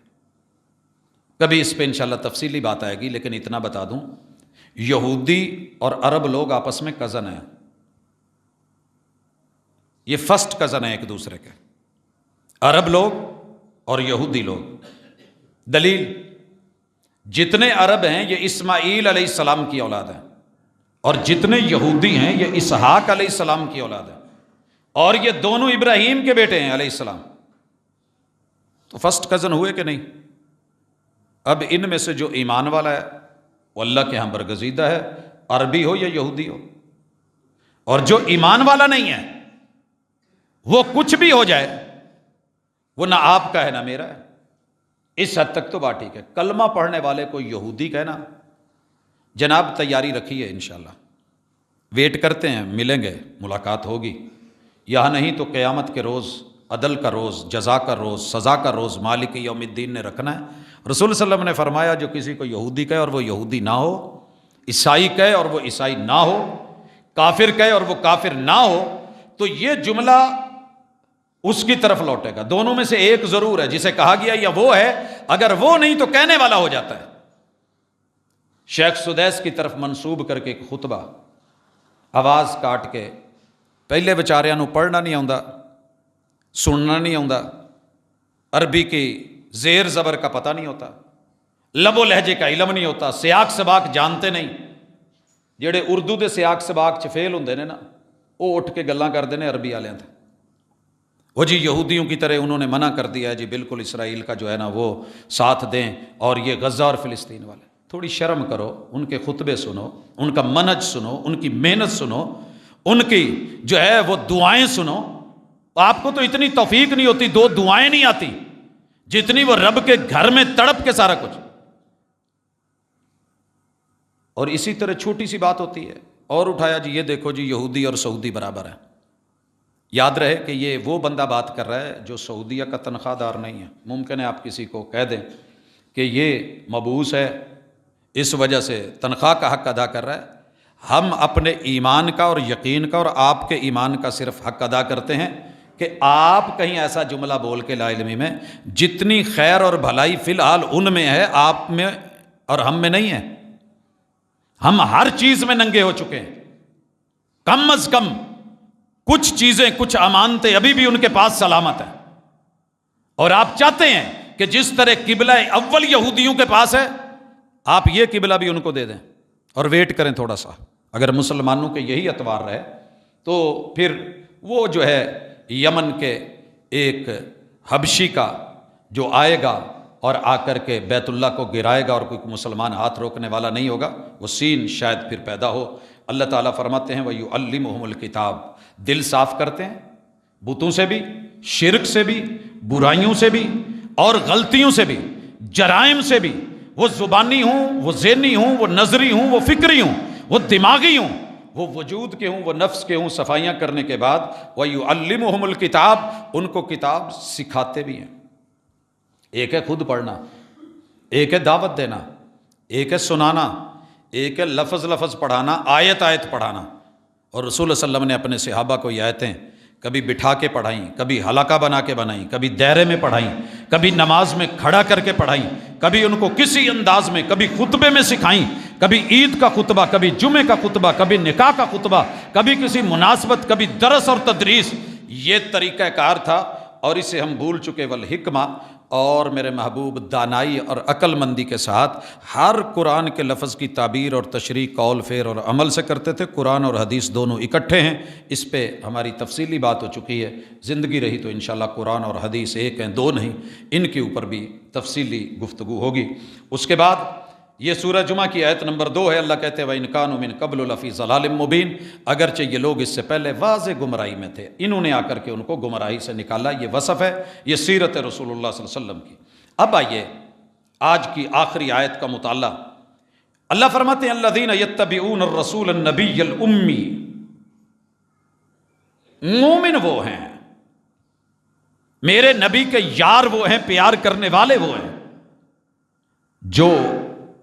کبھی اس پہ انشاءاللہ تفصیلی بات آئے گی، لیکن اتنا بتا دوں، یہودی اور عرب لوگ آپس میں کزن ہیں، یہ فرسٹ کزن ہیں ایک دوسرے کے، عرب لوگ اور یہودی لوگ۔ دلیل، جتنے عرب ہیں یہ اسماعیل علیہ السلام کی اولاد ہیں، اور جتنے یہودی ہیں یہ اسحاق علیہ السلام کی اولاد ہیں، اور یہ دونوں ابراہیم کے بیٹے ہیں علیہ السلام، تو فرسٹ کزن ہوئے کہ نہیں؟ اب ان میں سے جو ایمان والا ہے وہ اللہ کے ہاں برگزیدہ ہے، عربی ہو یا یہودی ہو، اور جو ایمان والا نہیں ہے وہ کچھ بھی ہو جائے وہ نہ آپ کا ہے نہ میرا ہے۔ اس حد تک تو بات ٹھیک ہے۔ کلمہ پڑھنے والے کو یہودی کہنا، جناب تیاری رکھیے انشاءاللہ، ویٹ کرتے ہیں، ملیں گے، ملاقات ہوگی، یہاں نہیں تو قیامت کے روز، عدل کا روز، جزا کا روز، سزا کا روز مالک یوم الدین نے رکھنا ہے۔ رسول صلی اللہ علیہ وسلم نے فرمایا جو کسی کو یہودی کہے اور وہ یہودی نہ ہو، عیسائی کہے اور وہ عیسائی نہ ہو، کافر کہے اور وہ کافر نہ ہو، تو یہ جملہ اس کی طرف لوٹے گا۔ دونوں میں سے ایک ضرور ہے، جسے کہا گیا یا وہ ہے، اگر وہ نہیں تو کہنے والا ہو جاتا ہے۔ شیخ سدیس کی طرف منسوب کر کے ایک خطبہ آواز کاٹ کے، پہلے بیچاریاں نو پڑھنا نہیں آوندا، سننا نہیں آوندا، عربی کی زیر زبر کا پتہ نہیں ہوتا، لب و لہجے کا علم نہیں ہوتا، سیاق سباق جانتے نہیں، جڑے اردو دے سیاق سباق چ فیل ہوندے نے نا، وہ اٹھ کے گلاں کردے نے عربی والوں تے، وہ جی یہودیوں کی طرح انہوں نے منع کر دیا ہے جی بالکل اسرائیل کا جو ہے نا وہ ساتھ دیں، اور یہ غزہ اور فلسطین والے۔ تھوڑی شرم کرو، ان کے خطبے سنو، ان کا منہج سنو، ان کی محنت سنو، ان کی جو ہے وہ دعائیں سنو۔ آپ کو تو اتنی توفیق نہیں ہوتی، 2 دعائیں نہیں آتی جتنی وہ رب کے گھر میں تڑپ کے سارا کچھ۔ اور اسی طرح چھوٹی سی بات ہوتی ہے اور اٹھایا جی یہ دیکھو جی یہودی اور سعودی برابر ہیں۔ یاد رہے کہ یہ وہ بندہ بات کر رہا ہے جو سعودیہ کا تنخواہ دار نہیں ہے۔ ممکن ہے آپ کسی کو کہہ دیں کہ یہ مبعوث ہے، اس وجہ سے تنخواہ کا حق ادا کر رہا ہے۔ ہم اپنے ایمان کا اور یقین کا اور آپ کے ایمان کا صرف حق ادا کرتے ہیں کہ آپ کہیں ایسا جملہ بول کے لا علمی میں، جتنی خیر اور بھلائی فی الحال ان میں ہے آپ میں اور ہم میں نہیں ہے۔ ہم ہر چیز میں ننگے ہو چکے ہیں، کم از کم کچھ چیزیں، کچھ امانتیں ابھی بھی ان کے پاس سلامت ہیں، اور آپ چاہتے ہیں کہ جس طرح قبلہ اول یہودیوں کے پاس ہے آپ یہ قبلہ بھی ان کو دے دیں، اور ویٹ کریں تھوڑا سا۔ اگر مسلمانوں کے یہی اعتبار رہے تو پھر وہ جو ہے یمن کے ایک حبشی کا جو آئے گا اور آ کر کے بیت اللہ کو گرائے گا اور کوئی مسلمان ہاتھ روکنے والا نہیں ہوگا، وہ سین شاید پھر پیدا ہو۔ اللہ تعالیٰ فرماتے ہیں وَيُعَلِّمُهُمُ الْكِتَابَ، دل صاف کرتے ہیں بتوں سے بھی، شرک سے بھی، برائیوں سے بھی، اور غلطیوں سے بھی، جرائم سے بھی، وہ زبانی ہوں، وہ ذہنی ہوں، وہ نظری ہوں، وہ فکری ہوں، وہ دماغی ہوں، وہ وجود کے ہوں، وہ نفس کے ہوں۔ صفائیاں کرنے کے بعد وَيُعَلِّمُهُمُ الْكِتَابَ، ان کو کتاب سکھاتے بھی ہیں۔ ایک ہے خود پڑھنا، ایک ہے دعوت دینا، ایک ہے سنانا، ایک ہے لفظ لفظ پڑھانا، آیت آیت پڑھانا۔ اور رسول اللہ صلی اللہ علیہ وسلم نے اپنے صحابہ کو یہ آیتیں کبھی بٹھا کے پڑھائیں، کبھی حلقہ بنا کے بنائیں، کبھی دائرے میں پڑھائیں، کبھی نماز میں کھڑا کر کے پڑھائیں، کبھی ان کو کسی انداز میں، کبھی خطبے میں سکھائیں، کبھی عید کا خطبہ، کبھی جمعے کا خطبہ، کبھی نکاح کا خطبہ، کبھی کسی مناسبت، کبھی درس اور تدریس۔ یہ طریقہ کار تھا، اور اسے ہم بھول چکے۔ والحکمہ، اور میرے محبوب دانائی اور عقل مندی کے ساتھ ہر قرآن کے لفظ کی تعبیر اور تشریح قول، فعل اور عمل سے کرتے تھے۔ قرآن اور حدیث دونوں اکٹھے ہیں، اس پہ ہماری تفصیلی بات ہو چکی ہے۔ زندگی رہی تو انشاءاللہ قرآن اور حدیث ایک ہیں، دو نہیں، ان کے اوپر بھی تفصیلی گفتگو ہوگی۔ اس کے بعد یہ سورہ جمعہ کی آیت نمبر 2 ہے. اللہ کہتے ہیں وَإِنْ كَانُوا مِنْ قَبْلُ لَفِي ضَلَالٍ مُبِينٍ، اگرچہ یہ لوگ اس سے پہلے واضح گمراہی میں تھے، انہوں نے آ کر کے ان کو گمراہی سے نکالا. یہ وصف ہے، یہ سیرت رسول اللہ صلی اللہ علیہ وسلم کی. اب آئیے آج کی آخری آیت کا مطالعہ. اللہ فرماتے ہیں الذین یتبعون الرسول النبی الامی، مومن وہ ہیں، میرے نبی کے یار وہ ہیں، پیار کرنے والے وہ ہیں جو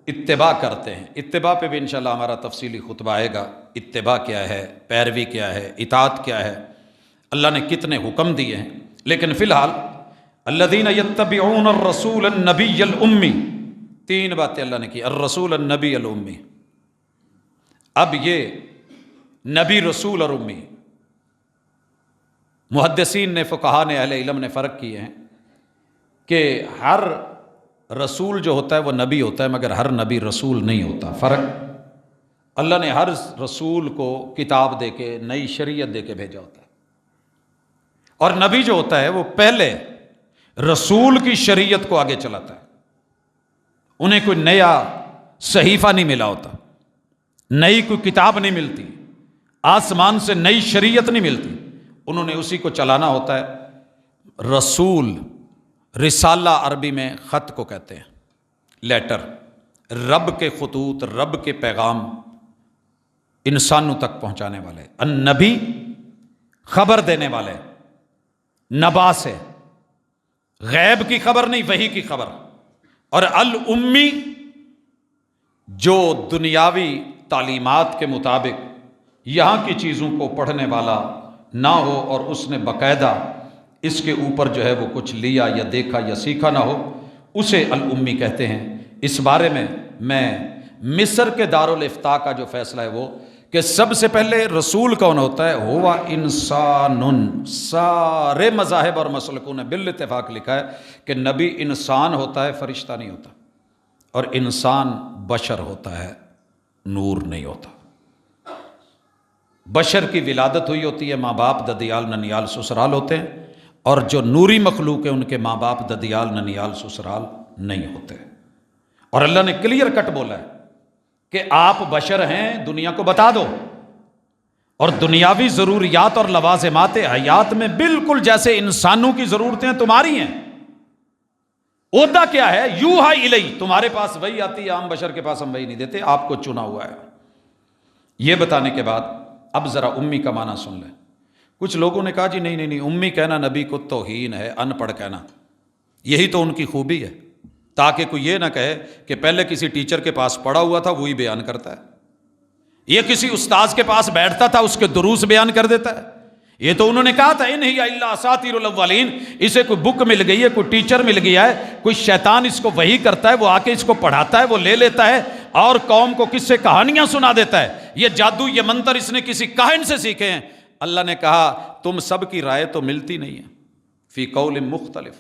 اتباع کرتے ہیں. اتباع پہ بھی انشاءاللہ ہمارا تفصیلی خطبہ آئے گا. اتباع کیا ہے، پیروی کیا ہے، اطاعت کیا ہے، اللہ نے کتنے حکم دیے ہیں. لیکن فی الحال الذین یتبعون الرسول النبی الامی، 3 باتیں اللہ نے کی. الرسول النبی الامی. اب یہ نبی، رسول اور امی، محدثین نے، فقہا نے، اہل علم نے فرق کیے ہیں کہ ہر رسول جو ہوتا ہے وہ نبی ہوتا ہے، مگر ہر نبی رسول نہیں ہوتا. فرق، اللہ نے ہر رسول کو کتاب دے کے، نئی شریعت دے کے بھیجا ہوتا ہے، اور نبی جو ہوتا ہے وہ پہلے رسول کی شریعت کو آگے چلاتا ہے. انہیں کوئی نیا صحیفہ نہیں ملا ہوتا، نئی کوئی کتاب نہیں ملتی، آسمان سے نئی شریعت نہیں ملتی، انہوں نے اسی کو چلانا ہوتا ہے. رسول، رسالہ عربی میں خط کو کہتے ہیں، لیٹر، رب کے خطوط، رب کے پیغام انسانوں تک پہنچانے والے. النبی، خبر دینے والے، نبا سے، غیب کی خبر نہیں، وحی کی خبر. اور الامی، جو دنیاوی تعلیمات کے مطابق یہاں کی چیزوں کو پڑھنے والا نہ ہو اور اس نے باقاعدہ اس کے اوپر جو ہے وہ کچھ لیا یا دیکھا یا سیکھا نہ ہو، اسے الامی کہتے ہیں. اس بارے میں مصر کے دارالافتاء کا جو فیصلہ ہے وہ کہ سب سے پہلے رسول کون ہوتا ہے، ہوا انسان. سارے مذاہب اور مسلکوں نے بالاتفاق لکھا ہے کہ نبی انسان ہوتا ہے، فرشتہ نہیں ہوتا، اور انسان بشر ہوتا ہے، نور نہیں ہوتا. بشر کی ولادت ہوئی ہوتی ہے، ماں باپ ددیال ننیال سسرال ہوتے ہیں، اور جو نوری مخلوق ہے ان کے ماں باپ ددیال ننیال سسرال نہیں ہوتے. اور اللہ نے کلیئر کٹ بولا ہے کہ آپ بشر ہیں، دنیا کو بتا دو، اور دنیاوی ضروریات اور لوازمات حیات میں بالکل جیسے انسانوں کی ضرورتیں تمہاری ہیں. عہدہ کیا ہے، یوحا الی، تمہارے پاس وہی آتی ہے، عام بشر کے پاس ہم وہی نہیں دیتے، آپ کو چنا ہوا ہے. یہ بتانے کے بعد اب ذرا امی کا معنی سن لیں. کچھ لوگوں نے کہا جی نہیں، امی کہنا نبی کو توہین ہے، ان پڑھ کہنا. یہی تو ان کی خوبی ہے، تاکہ کوئی یہ نہ کہے کہ پہلے کسی ٹیچر کے پاس پڑھا ہوا تھا وہی بیان کرتا ہے، یہ کسی استاذ کے پاس بیٹھتا تھا اس کے دروس بیان کر دیتا ہے. یہ تو انہوں نے کہا تھا ان ہی الا اساطیر الاولین، اسے کوئی بک مل گئی ہے، کوئی ٹیچر مل گیا ہے، کوئی شیطان اس کو وحی کرتا ہے، وہ آ کے اس کو پڑھاتا ہے، وہ لے لیتا ہے اور قوم کو قصے کہانیاں سنا دیتا ہے. یہ جادو، یہ منتر اس نے کسی کاہن سے سیکھے ہیں. اللہ نے کہا تم سب کی رائے تو ملتی نہیں ہے، فی قول مختلف.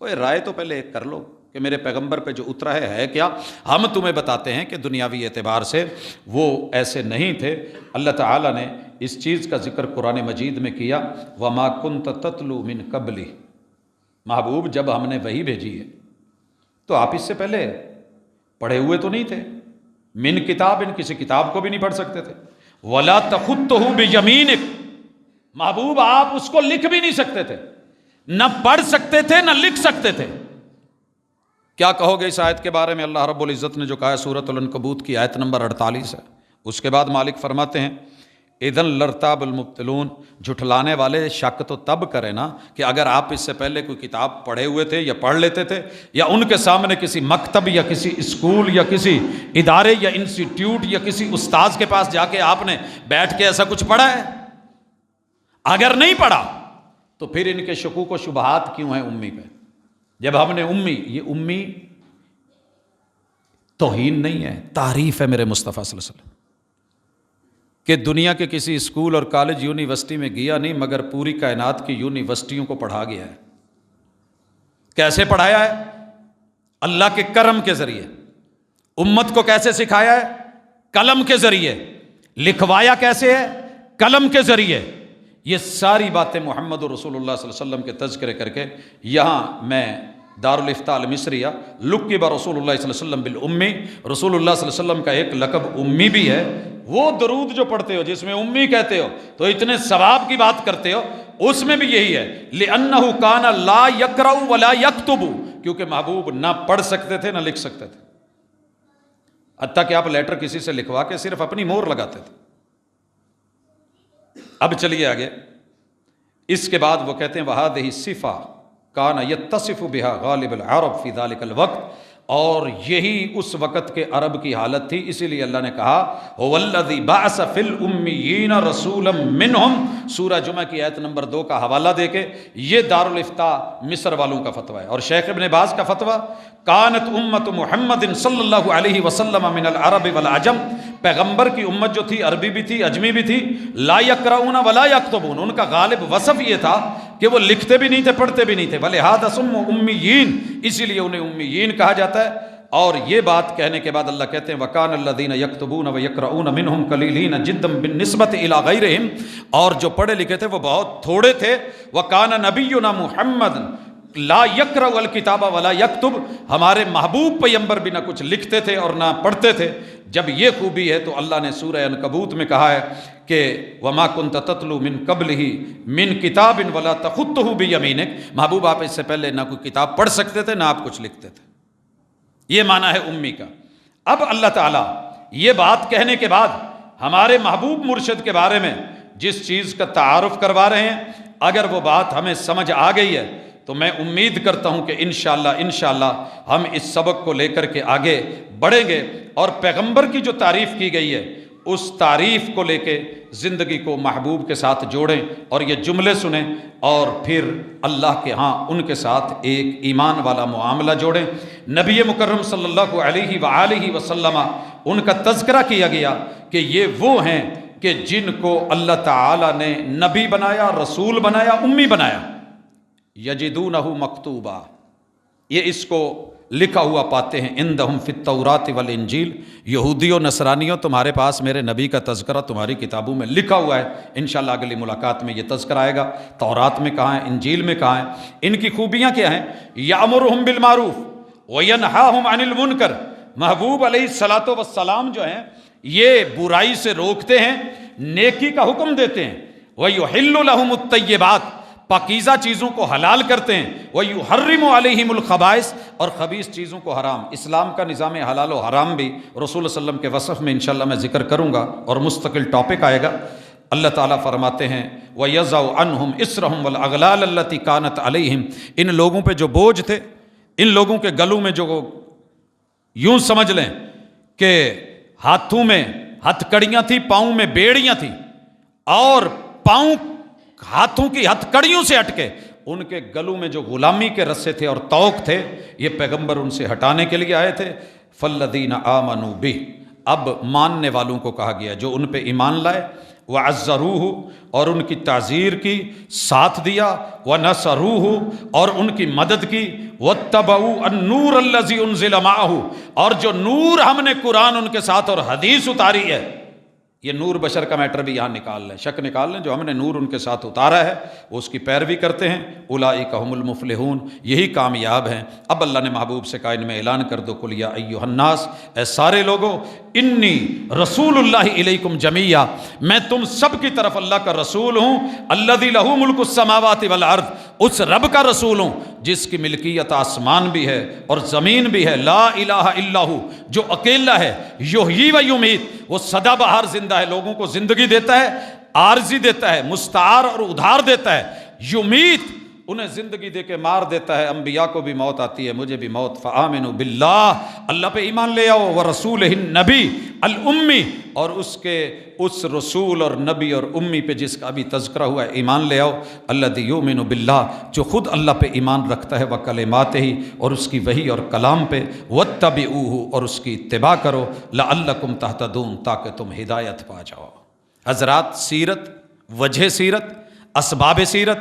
اوے رائے تو پہلے ایک کر لو کہ میرے پیغمبر پہ جو اترا ہے کیا. ہم تمہیں بتاتے ہیں کہ دنیاوی اعتبار سے وہ ایسے نہیں تھے. اللہ تعالیٰ نے اس چیز کا ذکر قرآن مجید میں کیا، وَمَا كُنْتَ تَتْلُو مِنْ قَبْلِ. محبوب جب ہم نے وحی بھیجی ہے تو آپ اس سے پہلے پڑھے ہوئے تو نہیں تھے. من کتاب، ان کسی کتاب کو بھی نہیں پڑھ سکتے تھے. وَلَا تَخُطُّهُ بِيَمِينِكَ، محبوب آپ اس کو لکھ بھی نہیں سکتے تھے، نہ پڑھ سکتے تھے نہ لکھ سکتے تھے. کیا کہو گے اس آیت کے بارے میں؟ اللہ رب العزت نے جو کہا ہے سورۃ العنکبوت کی آیت نمبر 48 ہے. اس کے بعد مالک فرماتے ہیں اذن لرتاب المبتلون، جھٹلانے والے شک تو تب کرے نا کہ اگر آپ اس سے پہلے کوئی کتاب پڑھے ہوئے تھے یا پڑھ لیتے تھے، یا ان کے سامنے کسی مکتب یا کسی اسکول یا کسی ادارے یا انسٹیٹیوٹ یا کسی استاذ کے پاس جا کے آپ نے بیٹھ کے ایسا کچھ پڑھا ہے. اگر نہیں پڑھا تو پھر ان کے شکوک و شبہات کیوں ہیں امی پہ؟ جب ہم نے امی، یہ امی توہین نہیں ہے، تعریف ہے میرے مصطفیٰ صلی اللہ علیہ وسلم کہ دنیا کے کسی اسکول اور کالج یونیورسٹی میں گیا نہیں، مگر پوری کائنات کی یونیورسٹیوں کو پڑھا گیا ہے. کیسے پڑھایا ہے؟ اللہ کے کرم کے ذریعے. امت کو کیسے سکھایا ہے؟ قلم کے ذریعے. لکھوایا کیسے ہے؟ قلم کے ذریعے. یہ ساری باتیں محمد رسول اللہ صلی اللہ علیہ وسلم کے تذکرے کر کے یہاں میں دارالفتاء المصریہ لقب رسول اللہ صلی اللہ علیہ وسلم بالامی، رسول اللہ صلی اللہ علیہ وسلم کا ایک لقب امی بھی ہے۔ وہ درود جو پڑھتے ہو جس میں امی کہتے ہو تو اتنے ثواب کی بات کرتے ہو، اس میں بھی یہی ہے لِأَنَّهُ كَانَ لَا يَقْرَأُ وَلَا يَكْتُبُ، کیونکہ محبوب نہ پڑھ سکتے تھے نہ لکھ سکتے تھے، حتیٰ کہ آپ لیٹر کسی سے لکھوا کے صرف اپنی مہر لگاتے تھے۔ اب چلیے آگے، اس کے بعد وہ کہتے ہیں وَهَذِهِ الصِّفَةُ كَانَ يَتَّصِفُ بِهَا غَالِبُ الْعَرَبِ فِي ذَلِكَ الْوَقْتِ، اور یہی اس وقت کے عرب کی حالت تھی، اسی لیے اللہ نے کہا هُوَ الَّذِي بَعَثَ فِي الْأُمِّيِّينَ رَسُولًا مِّنْهُمْ، سورہ جمعہ کی آیت نمبر 2 کا حوالہ دے کے یہ دارالفتاء مصر والوں کا فتویٰ ہے۔ اور شیخ ابن باز کا فتویٰ کانت امت محمد صلی اللہ علیہ وسلم من العرب والعجم، پیغمبر کی امت جو تھی عربی بھی تھی اجمی بھی تھی، لا یقرؤون ولا یکتبون، ان کا غالب وصف یہ تھا کہ وہ لکھتے بھی نہیں تھے پڑھتے بھی نہیں تھے، ولہذا سموا امیین، اسی لیے انہیں امیین کہا جاتا ہے۔ اور یہ بات کہنے کے بعد اللہ کہتے ہیں وَكَانَ الَّذِينَ يَكْتُبُونَ وَيَقْرَؤُونَ مِنْهُمْ قَلِيلِينَ جِدًّا بِالنِّسْبَةِ إِلَىٰ غَيْرِهِمْ، اور جو پڑھے لکھے تھے وہ بہت تھوڑے تھے۔ وَكَانَ نَبِيُّنَا مُحَمَّدٌ لا یقرأ الکتاب ولا یکتب، ہمارے محبوب پیغمبر بھی نہ کچھ لکھتے تھے اور نہ پڑھتے تھے۔ جب یہ خوبی ہے تو اللہ نے سورہ عنکبوت میں کہا ہے کہ وما كنت تتلو من قبلہ من کتاب ولا تخطہ بیمینک، محبوب آپ اس سے پہلے نہ کوئی کتاب پڑھ سکتے تھے نہ آپ کچھ لکھتے تھے۔ یہ معنی ہے امی کا۔ اب اللہ تعالیٰ یہ بات کہنے کے بعد ہمارے محبوب مرشد کے بارے میں جس چیز کا تعارف کروا رہے ہیں، اگر وہ بات ہمیں سمجھ آ گئی ہے تو میں امید کرتا ہوں کہ انشاءاللہ ہم اس سبق کو لے کر کے آگے بڑھیں گے، اور پیغمبر کی جو تعریف کی گئی ہے اس تعریف کو لے کے زندگی کو محبوب کے ساتھ جوڑیں اور یہ جملے سنیں، اور پھر اللہ کے ہاں ان کے ساتھ ایک ایمان والا معاملہ جوڑیں۔ نبی مکرم صلی اللہ علیہ وآلہ وسلم ان کا تذکرہ کیا گیا کہ یہ وہ ہیں کہ جن کو اللہ تعالیٰ نے نبی بنایا، رسول بنایا، امی بنایا۔ یجدونہ مکتوبہ، یہ اس کو لکھا ہوا پاتے ہیں عندہم فی التوراۃ والانجیل، یہودیوں نصرانیوں تمہارے پاس میرے نبی کا تذکرہ تمہاری کتابوں میں لکھا ہوا ہے۔ انشاءاللہ اگلی ملاقات میں یہ تذکرہ آئے گا، تورات میں کہاں ہے، انجیل میں کہاں ہے، ان کی خوبیاں کیا ہیں۔ یامرہم بالمعروف وینہاہم عن المنکر، محبوب علیہ الصلاۃ والسلام جو ہیں یہ برائی سے روکتے ہیں، نیکی کا حکم دیتے ہیں۔ ویحل لہم الطیبات، پاکیزہ چیزوں کو حلال کرتے ہیں۔ وَيُحَرِّمُ عَلَيْهِمُ الْخَبَائِثَ، اور خبیث چیزوں کو حرام۔ اسلام کا نظام حلال و حرام بھی رسول اللہ صلی اللہ علیہ وسلم کے وصف میں انشاءاللہ میں ذکر کروں گا اور مستقل ٹاپک آئے گا۔ اللہ تعالیٰ فرماتے ہیں وَيَضَعُ عَنْهُمْ إِصْرَهُمْ وَالْأَغْلَالَ الَّتِي كَانَتْ عَلَيْهِمْ، ان لوگوں پہ جو بوجھ تھے، ان لوگوں کے گلوں میں جو یوں سمجھ لیں کہ ہاتھوں میں ہتھ کڑیاں تھیں، پاؤں میں بیڑیاں تھیں، اور پاؤں ہاتھوں کی ہتھ کڑیوں سے ہٹ کے ان کے گلوں میں جو غلامی کے رسے تھے اور طوق تھے، یہ پیغمبر ان سے ہٹانے کے لیے آئے تھے۔ فالذین آمنوا بہ، اب ماننے والوں کو کہا گیا جو ان پہ ایمان لائے، وعزروہ، اور ان کی تعزیر کی، ساتھ دیا، ونصروہ، اور ان کی مدد کی، واتبعوا النور الذی انزل معہ، اور جو نور ہم نے قرآن ان کے ساتھ اور حدیث اتاری ہے، یہ نور بشر کا میٹر بھی یہاں نکال لیں، شک نکال لیں، جو ہم نے نور ان کے ساتھ اتارا ہے وہ اس کی پیروی کرتے ہیں، اولئک هم المفلحون، یہی کامیاب ہیں۔ اب اللہ نے محبوب سے کہا ان میں اعلان کر دو قل یا ایھا الناس، اے سارے لوگوں، انی رسول اللہ الیکم جمیعا، میں تم سب کی طرف اللہ کا رسول ہوں، الذی لہ ملک السماوات والارض، اس رب کا رسول ہوں جس کی ملکیت آسمان بھی ہے اور زمین بھی ہے، لا الہ الا ہو، جو اکیلا ہے، یحیی و یمیت، وہ سدا بہار زندہ ہے، لوگوں کو زندگی دیتا ہے، عارضی دیتا ہے، مستعار اور ادھار دیتا ہے، یمیت، انہیں زندگی دے کے مار دیتا ہے، انبیاء کو بھی موت آتی ہے، مجھے بھی موت، فآمنوا باللہ، اللہ پہ ایمان لے آؤ، ورسولہ النبی الامی، اور اس رسول اور نبی اور امی پہ جس کا ابھی تذکرہ ہوا ہے ایمان لے آؤ، الذی یؤمن باللہ، جو خود اللہ پہ ایمان رکھتا ہے، وکلماتہ، اور اس کی وحی اور کلام پہ، واتبعوہ، اور اس کی اتباع کرو، لعلکم تہتدون، تاکہ تم ہدایت پا جاؤ۔ حضرات، سیرت، وجہ سیرت، اسباب سیرت،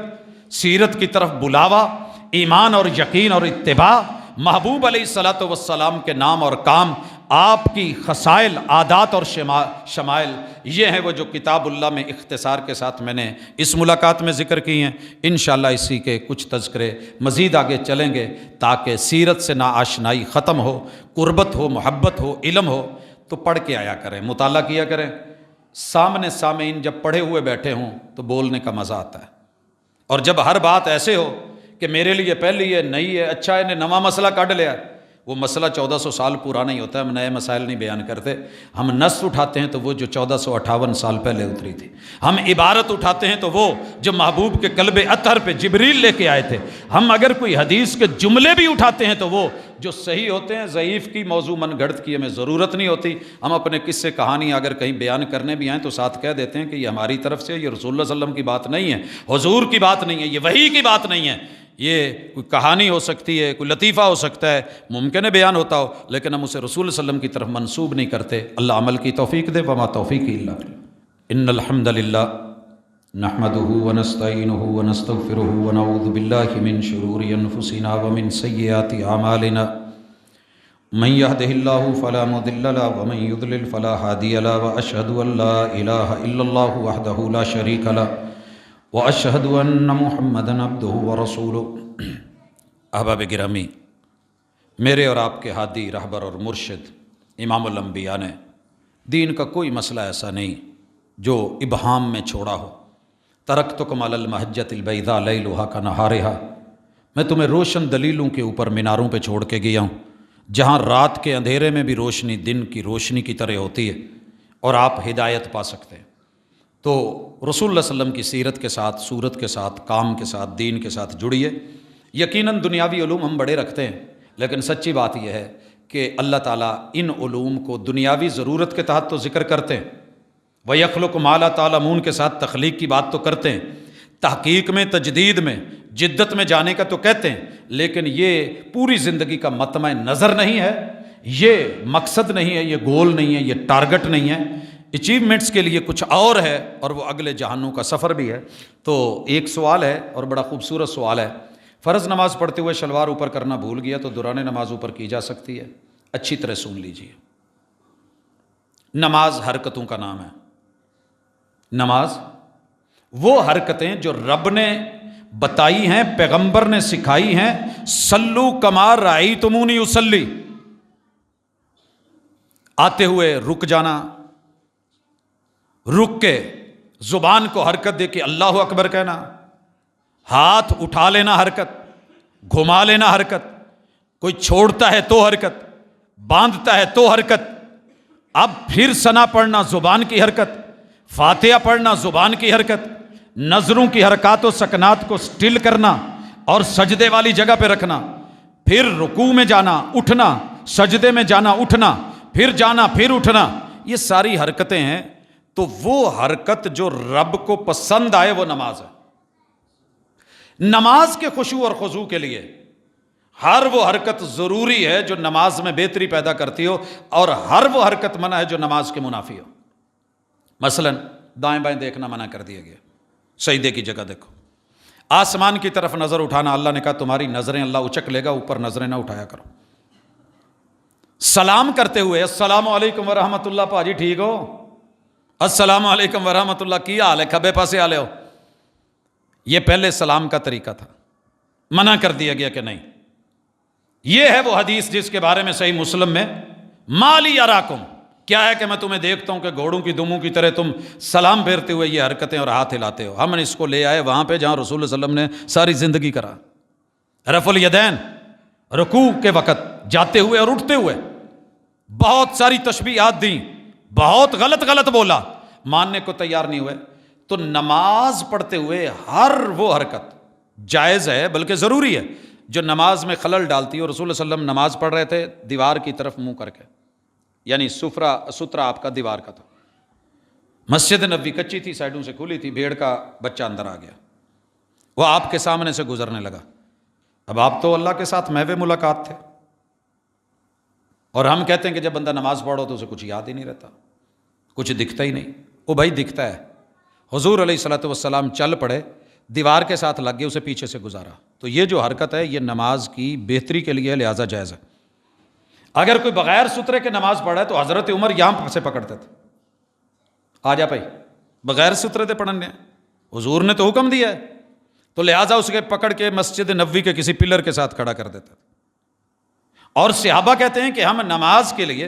سیرت کی طرف بلاوا، ایمان اور یقین اور اتباع، محبوب علیہ الصلاۃ والسلام کے نام اور کام، آپ کی خصائل، عادات اور شمائل یہ ہیں وہ جو کتاب اللہ میں اختصار کے ساتھ میں نے اس ملاقات میں ذکر کی ہیں۔ انشاءاللہ اسی کے کچھ تذکرے مزید آگے چلیں گے تاکہ سیرت سے ناآشنائی ختم ہو، قربت ہو، محبت ہو، علم ہو۔ تو پڑھ کے آیا کریں، مطالعہ کیا کریں۔ سامنے سامعین جب پڑھے ہوئے بیٹھے ہوں تو بولنے کا مزہ آتا ہے، اور جب ہر بات ایسے ہو کہ میرے لیے پہلی ہے، نئی ہے، اچھا ہے، نواں مسئلہ کاٹ لیا، وہ مسئلہ 1400 سال پرانا ہی ہوتا ہے۔ ہم نئے مسائل نہیں بیان کرتے، ہم نص اٹھاتے ہیں تو وہ جو 1458 سال پہلے اتری تھی، ہم عبارت اٹھاتے ہیں تو وہ جو محبوب کے قلب اطہر پہ جبریل لے کے آئے تھے، ہم اگر کوئی حدیث کے جملے بھی اٹھاتے ہیں تو وہ جو صحیح ہوتے ہیں، ضعیف کی موضوع من گھڑت کی ہمیں ضرورت نہیں ہوتی۔ ہم اپنے قصے کہانی اگر کہیں بیان کرنے بھی آئیں تو ساتھ کہہ دیتے ہیں کہ یہ ہماری طرف سے، یہ رسول اللہ صلی اللہ علیہ وسلم کی بات نہیں ہے، حضور کی بات نہیں ہے، یہ وحی کی بات نہیں ہے، یہ کوئی کہانی ہو سکتی ہے، کوئی لطیفہ ہو سکتا ہے، ممکن ہے بیان ہوتا ہو، لیکن ہم اسے رسول صلی اللہ علیہ وسلم کی طرف منسوب نہیں کرتے۔ اللہ عمل کی توفیق دے، وما توفیقی الا باللہ۔ ان الحمد للہ نحمده ونستعینه ونستغفره ونعوذ باللہ من شرور انفسنا ومن سیئات اعمالنا، من يهده الله فلا مضل له ومن يضلل فلا هادي له، واشهد ان لا اله الا الله وحده لا شريك له واشهد ان محمدا عبده ورسوله۔ احباب گرامی، میرے اور آپ کے ہادی، رہبر اور مرشد امام الانبیاء نے دین کا کوئی مسئلہ ایسا نہیں جو ابہام میں چھوڑا ہو۔ ترکتکم علی المحجۃ البیضاء لیلھا کنہارھا، میں تمہیں روشن دلیلوں کے اوپر میناروں پہ چھوڑ کے گیا ہوں، جہاں رات کے اندھیرے میں بھی روشنی دن کی روشنی کی طرح ہوتی ہے، اور آپ ہدایت پا سکتے ہیں۔ تو رسول اللہ صلی اللہ علیہ وسلم کی سیرت کے ساتھ، صورت کے ساتھ، کام کے ساتھ، دین کے ساتھ جڑیے۔ یقیناً دنیاوی علوم ہم بڑے رکھتے ہیں، لیکن سچی بات یہ ہے کہ اللہ تعالیٰ ان علوم کو دنیاوی ضرورت کے تحت تو ذکر کرتے ہیں، وَيَخْلُقُ مَا لَا تَعْلَمُونَ کے ساتھ تخلیق کی بات تو کرتے ہیں، تحقیق میں، تجدید میں، جدت میں جانے کا تو کہتے ہیں، لیکن یہ پوری زندگی کا مطمع نظر نہیں ہے، یہ مقصد نہیں ہے، یہ گول نہیں ہے، یہ ٹارگٹ نہیں ہے۔ اچیومنٹس کے لیے کچھ اور ہے، اور وہ اگلے جہانوں کا سفر بھی ہے۔ تو ایک سوال ہے، اور بڑا خوبصورت سوال ہے، فرض نماز پڑھتے ہوئے شلوار اوپر کرنا بھول گیا تو دوران نماز اوپر کی جا سکتی ہے؟ اچھی طرح سن لیجئے، نماز حرکتوں کا نام ہے۔ نماز وہ حرکتیں جو رب نے بتائی ہیں، پیغمبر نے سکھائی ہیں، صلو کما رأیتمونی اصلی، آتے ہوئے رک جانا، رک کے زبان کو حرکت دے کے اللہ اکبر کہنا، ہاتھ اٹھا لینا حرکت، گھما لینا حرکت، کوئی چھوڑتا ہے تو حرکت، باندھتا ہے تو حرکت، اب پھر ثنا پڑھنا زبان کی حرکت، فاتحہ پڑھنا زبان کی حرکت، نظروں کی حرکات و سکنات کو سٹل کرنا اور سجدے والی جگہ پہ رکھنا، پھر رکوع میں جانا اٹھنا، سجدے میں جانا اٹھنا، پھر جانا پھر اٹھنا، یہ ساری حرکتیں ہیں۔ تو وہ حرکت جو رب کو پسند آئے وہ نماز ہے۔ نماز کے خشوع اور خضوع کے لیے ہر وہ حرکت ضروری ہے جو نماز میں بہتری پیدا کرتی ہو، اور ہر وہ حرکت منع ہے جو نماز کے منافی ہو۔ مثلا دائیں بائیں دیکھنا منع کر دیا گیا، سجدے کی جگہ دیکھو۔ آسمان کی طرف نظر اٹھانا، اللہ نے کہا تمہاری نظریں اللہ اچک لے گا، اوپر نظریں نہ اٹھایا کرو۔ سلام کرتے ہوئے السلام علیکم ورحمۃ اللہ، پاجی ٹھیک ہو؟ السلام علیکم ورحمۃ اللہ، کی حال ہے؟ کھبے پاسے آلے ہو؟ یہ پہلے سلام کا طریقہ تھا، منع کر دیا گیا کہ نہیں۔ یہ ہے وہ حدیث جس کے بارے میں صحیح مسلم میں مالی اراکم، کیا ہے کہ میں تمہیں دیکھتا ہوں کہ گھوڑوں کی دموں کی طرح تم سلام پھیرتے ہوئے یہ حرکتیں اور ہاتھ ہلاتے ہو۔ ہم نے اس کو لے آئے وہاں پہ جہاں رسول اللہ صلی اللہ علیہ وسلم نے ساری زندگی کرا، رفع الیدین، رکوع کے وقت جاتے ہوئے اور اٹھتے ہوئے، بہت ساری تشبیہات دیں، بہت غلط بولا، ماننے کو تیار نہیں ہوئے۔ تو نماز پڑھتے ہوئے ہر وہ حرکت جائز ہے، بلکہ ضروری ہے، جو نماز میں خلل ڈالتی ہے۔ اور رسول اللہ صلی اللہ علیہ وسلم نماز پڑھ رہے تھے دیوار کی طرف منہ کر کے، یعنی سترہ آپ کا دیوار کا تھا۔ مسجد نبوی کچی تھی، سائڈوں سے کھلی تھی، بھیڑ کا بچہ اندر آ گیا، وہ آپ کے سامنے سے گزرنے لگا۔ اب آپ تو اللہ کے ساتھ محو ملاقات تھے، اور ہم کہتے ہیں کہ جب بندہ نماز پڑھو تو اسے کچھ یاد ہی نہیں رہتا، کچھ دکھتا ہی نہیں۔ وہ بھائی دکھتا ہے، حضور علیہ الصلوۃ والسلام چل پڑے، دیوار کے ساتھ لگ گئے، اسے پیچھے سے گزارا۔ تو یہ جو حرکت ہے یہ نماز کی بہتری کے لیے لہٰذا جائز ہے۔ اگر کوئی بغیر سترے کے نماز پڑھا ہے تو حضرت عمر یہاں سے پکڑتے تھے، آ جا بھائی بغیر سترے دے پڑھنے، حضور نے تو حکم دیا ہے، تو لہٰذا اس کے پکڑ کے مسجد نبوی کے کسی پلر کے ساتھ کھڑا کر دیتا تھا۔ اور صحابہ کہتے ہیں کہ ہم نماز کے لیے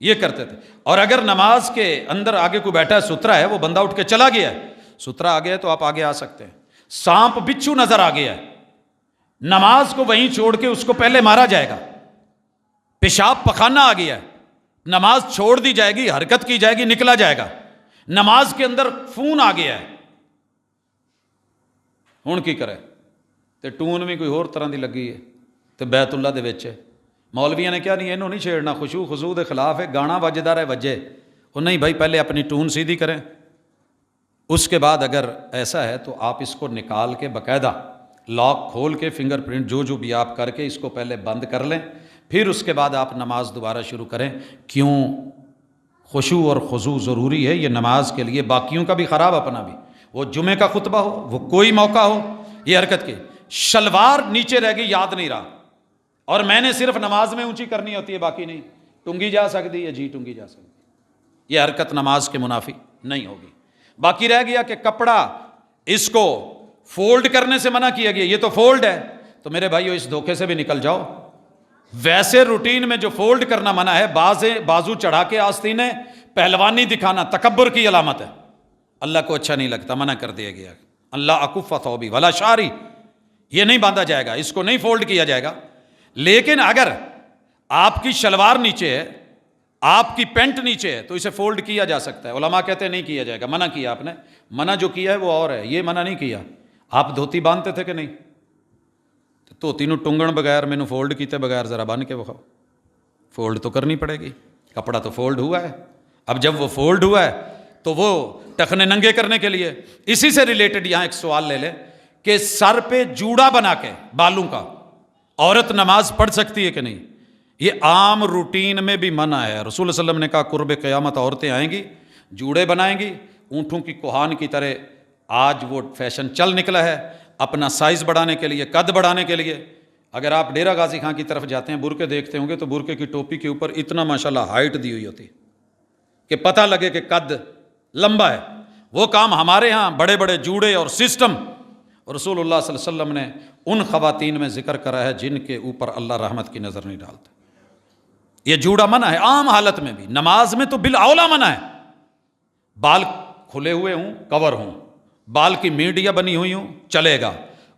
یہ کرتے تھے، اور اگر نماز کے اندر آگے کوئی بیٹھا ہے سترا ہے، وہ بندہ اٹھ کے چلا گیا ہے، سترا آ گیا ہے تو آپ آگے آ سکتے ہیں، سانپ بچھو نظر آ گیا ہے، نماز کو وہیں چھوڑ کے اس کو پہلے مارا جائے گا، پیشاب پخانہ آ گیا ہے، نماز چھوڑ دی جائے گی، حرکت کی جائے گی، نکلا جائے گا، نماز کے اندر خون آ گیا ہے، ہن کی کرے؟ تے ٹون بھی کوئی اور طرح دی لگی ہے تے بیت اللہ دے وچ ہے، مولویاں نے کیا نہیں اینوں نہیں چھیڑنا، خشوع خضوع دے خلاف ہے، گانا وجدا رہے وجے، وہ نہیں بھائی پہلے اپنی ٹون سیدھی کریں، اس کے بعد اگر ایسا ہے تو آپ اس کو نکال کے باقاعدہ لاک کھول کے فنگر پرنٹ جو بھی آپ کر کے اس کو پہلے بند کر لیں، پھر اس کے بعد آپ نماز دوبارہ شروع کریں۔ کیوں؟ خشوع اور خضوع ضروری ہے یہ نماز کے لیے، باقیوں کا بھی خراب، اپنا بھی، وہ جمعے کا خطبہ ہو، وہ کوئی موقع ہو، یہ حرکت کی، شلوار نیچے رہ گئی یاد نہیں رہا، اور میں نے صرف نماز میں اونچی کرنی ہوتی ہے، باقی نہیں، ٹنگی جا سکتی ہے، جی ٹنگی جا سکتی ہے، یہ حرکت نماز کے منافی نہیں ہوگی۔ باقی رہ گیا کہ کپڑا اس کو فولڈ کرنے سے منع کیا گیا، یہ تو فولڈ ہے، تو میرے بھائیو اس دھوکے سے بھی نکل جاؤ، ویسے روٹین میں جو فولڈ کرنا منع ہے، بازو چڑھا کے آستینیں، پہلوانی دکھانا تکبر کی علامت ہے، اللہ کو اچھا نہیں لگتا، منع کر دیا گیا، اللہ اکف ثوبی ولا شاری، یہ نہیں باندھا جائے گا، اس کو نہیں فولڈ کیا جائے گا۔ لیکن اگر آپ کی شلوار نیچے ہے، آپ کی پینٹ نیچے ہے، تو اسے فولڈ کیا جا سکتا ہے، علماء کہتے ہیں نہیں کیا جائے گا، منع کیا آپ نے، منع جو کیا ہے وہ اور ہے، یہ منع نہیں کیا۔ آپ دھوتی باندھتے تھے کہ نہیں؟ دھوتی نو ٹنگن بغیر مینو فولڈ کیتے بغیر ذرا بن کے بخاؤ، فولڈ تو کرنی پڑے گی، کپڑا تو فولڈ ہوا ہے، اب جب وہ فولڈ ہوا ہے تو وہ ٹخنے ننگے کرنے کے لیے، اسی سے ریلیٹڈ یہاں ایک سوال لے لیں کہ سر پہ جوڑا بنا کے بالوں کا عورت نماز پڑھ سکتی ہے کہ نہیں؟ یہ عام روٹین میں بھی منع ہے، رسول اللہ علیہ وسلم نے کہا قرب قیامت عورتیں آئیں گی، جوڑے بنائیں گی، اونٹوں کی کوہان کی طرح، آج وہ فیشن چل نکلا ہے اپنا سائز بڑھانے کے لیے، قد بڑھانے کے لیے۔ اگر آپ ڈیرہ غازی خان کی طرف جاتے ہیں، برقعے دیکھتے ہوں گے تو برقعے کی ٹوپی کے اوپر اتنا ماشاءاللہ ہائٹ دی ہوئی ہوتی کہ پتہ لگے کہ قد لمبا ہے۔ وہ کام ہمارے ہاں بڑے بڑے جوڑے اور سسٹم، رسول اللہ صلی اللہ علیہ وسلم نے ان خواتین میں ذکر کرا ہے جن کے اوپر اللہ رحمت کی نظر نہیں ڈالتا۔ یہ جوڑا منع ہے عام حالت میں بھی، نماز میں تو بالاولیٰ منع ہے۔ بال کھلے ہوئے ہوں، کور ہوں، بال کی میڈیا بنی ہوئی ہوں، چلے گا،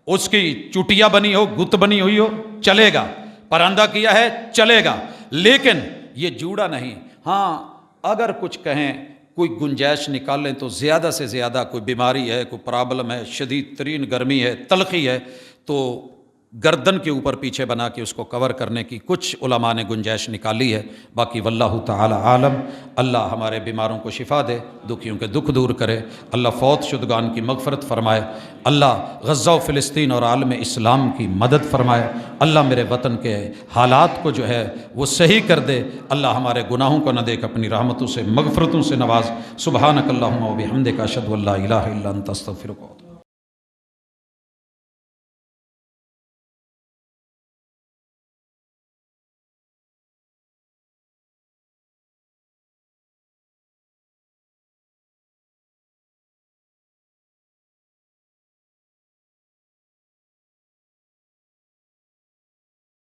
اس کی چٹیا بنی ہو، گت بنی ہوئی ہو، چلے گا، پراندہ کیا ہے، چلے گا، لیکن یہ جوڑا نہیں۔ ہاں اگر کچھ کہیں، کوئی گنجائش نکال لیں تو زیادہ سے زیادہ کوئی بیماری ہے، کوئی پرابلم ہے، شدید ترین گرمی ہے، تلخی ہے، تو گردن کے اوپر پیچھے بنا کے اس کو کور کرنے کی کچھ علماء نے گنجائش نکالی ہے، باقی واللہ تعالی عالم۔ اللہ ہمارے بیماروں کو شفا دے، دکھیوں کے دکھ دور کرے، اللہ فوت شدگان کی مغفرت فرمائے، اللہ غزہ و فلسطین اور عالم اسلام کی مدد فرمائے، اللہ میرے وطن کے حالات کو جو ہے وہ صحیح کر دے، اللہ ہمارے گناہوں کو نہ دیکھ اپنی رحمتوں سے مغفرتوں سے نواز۔ سبحانک اللہم و بحمدک اشہد ان لا الہ الا انت استغفرک۔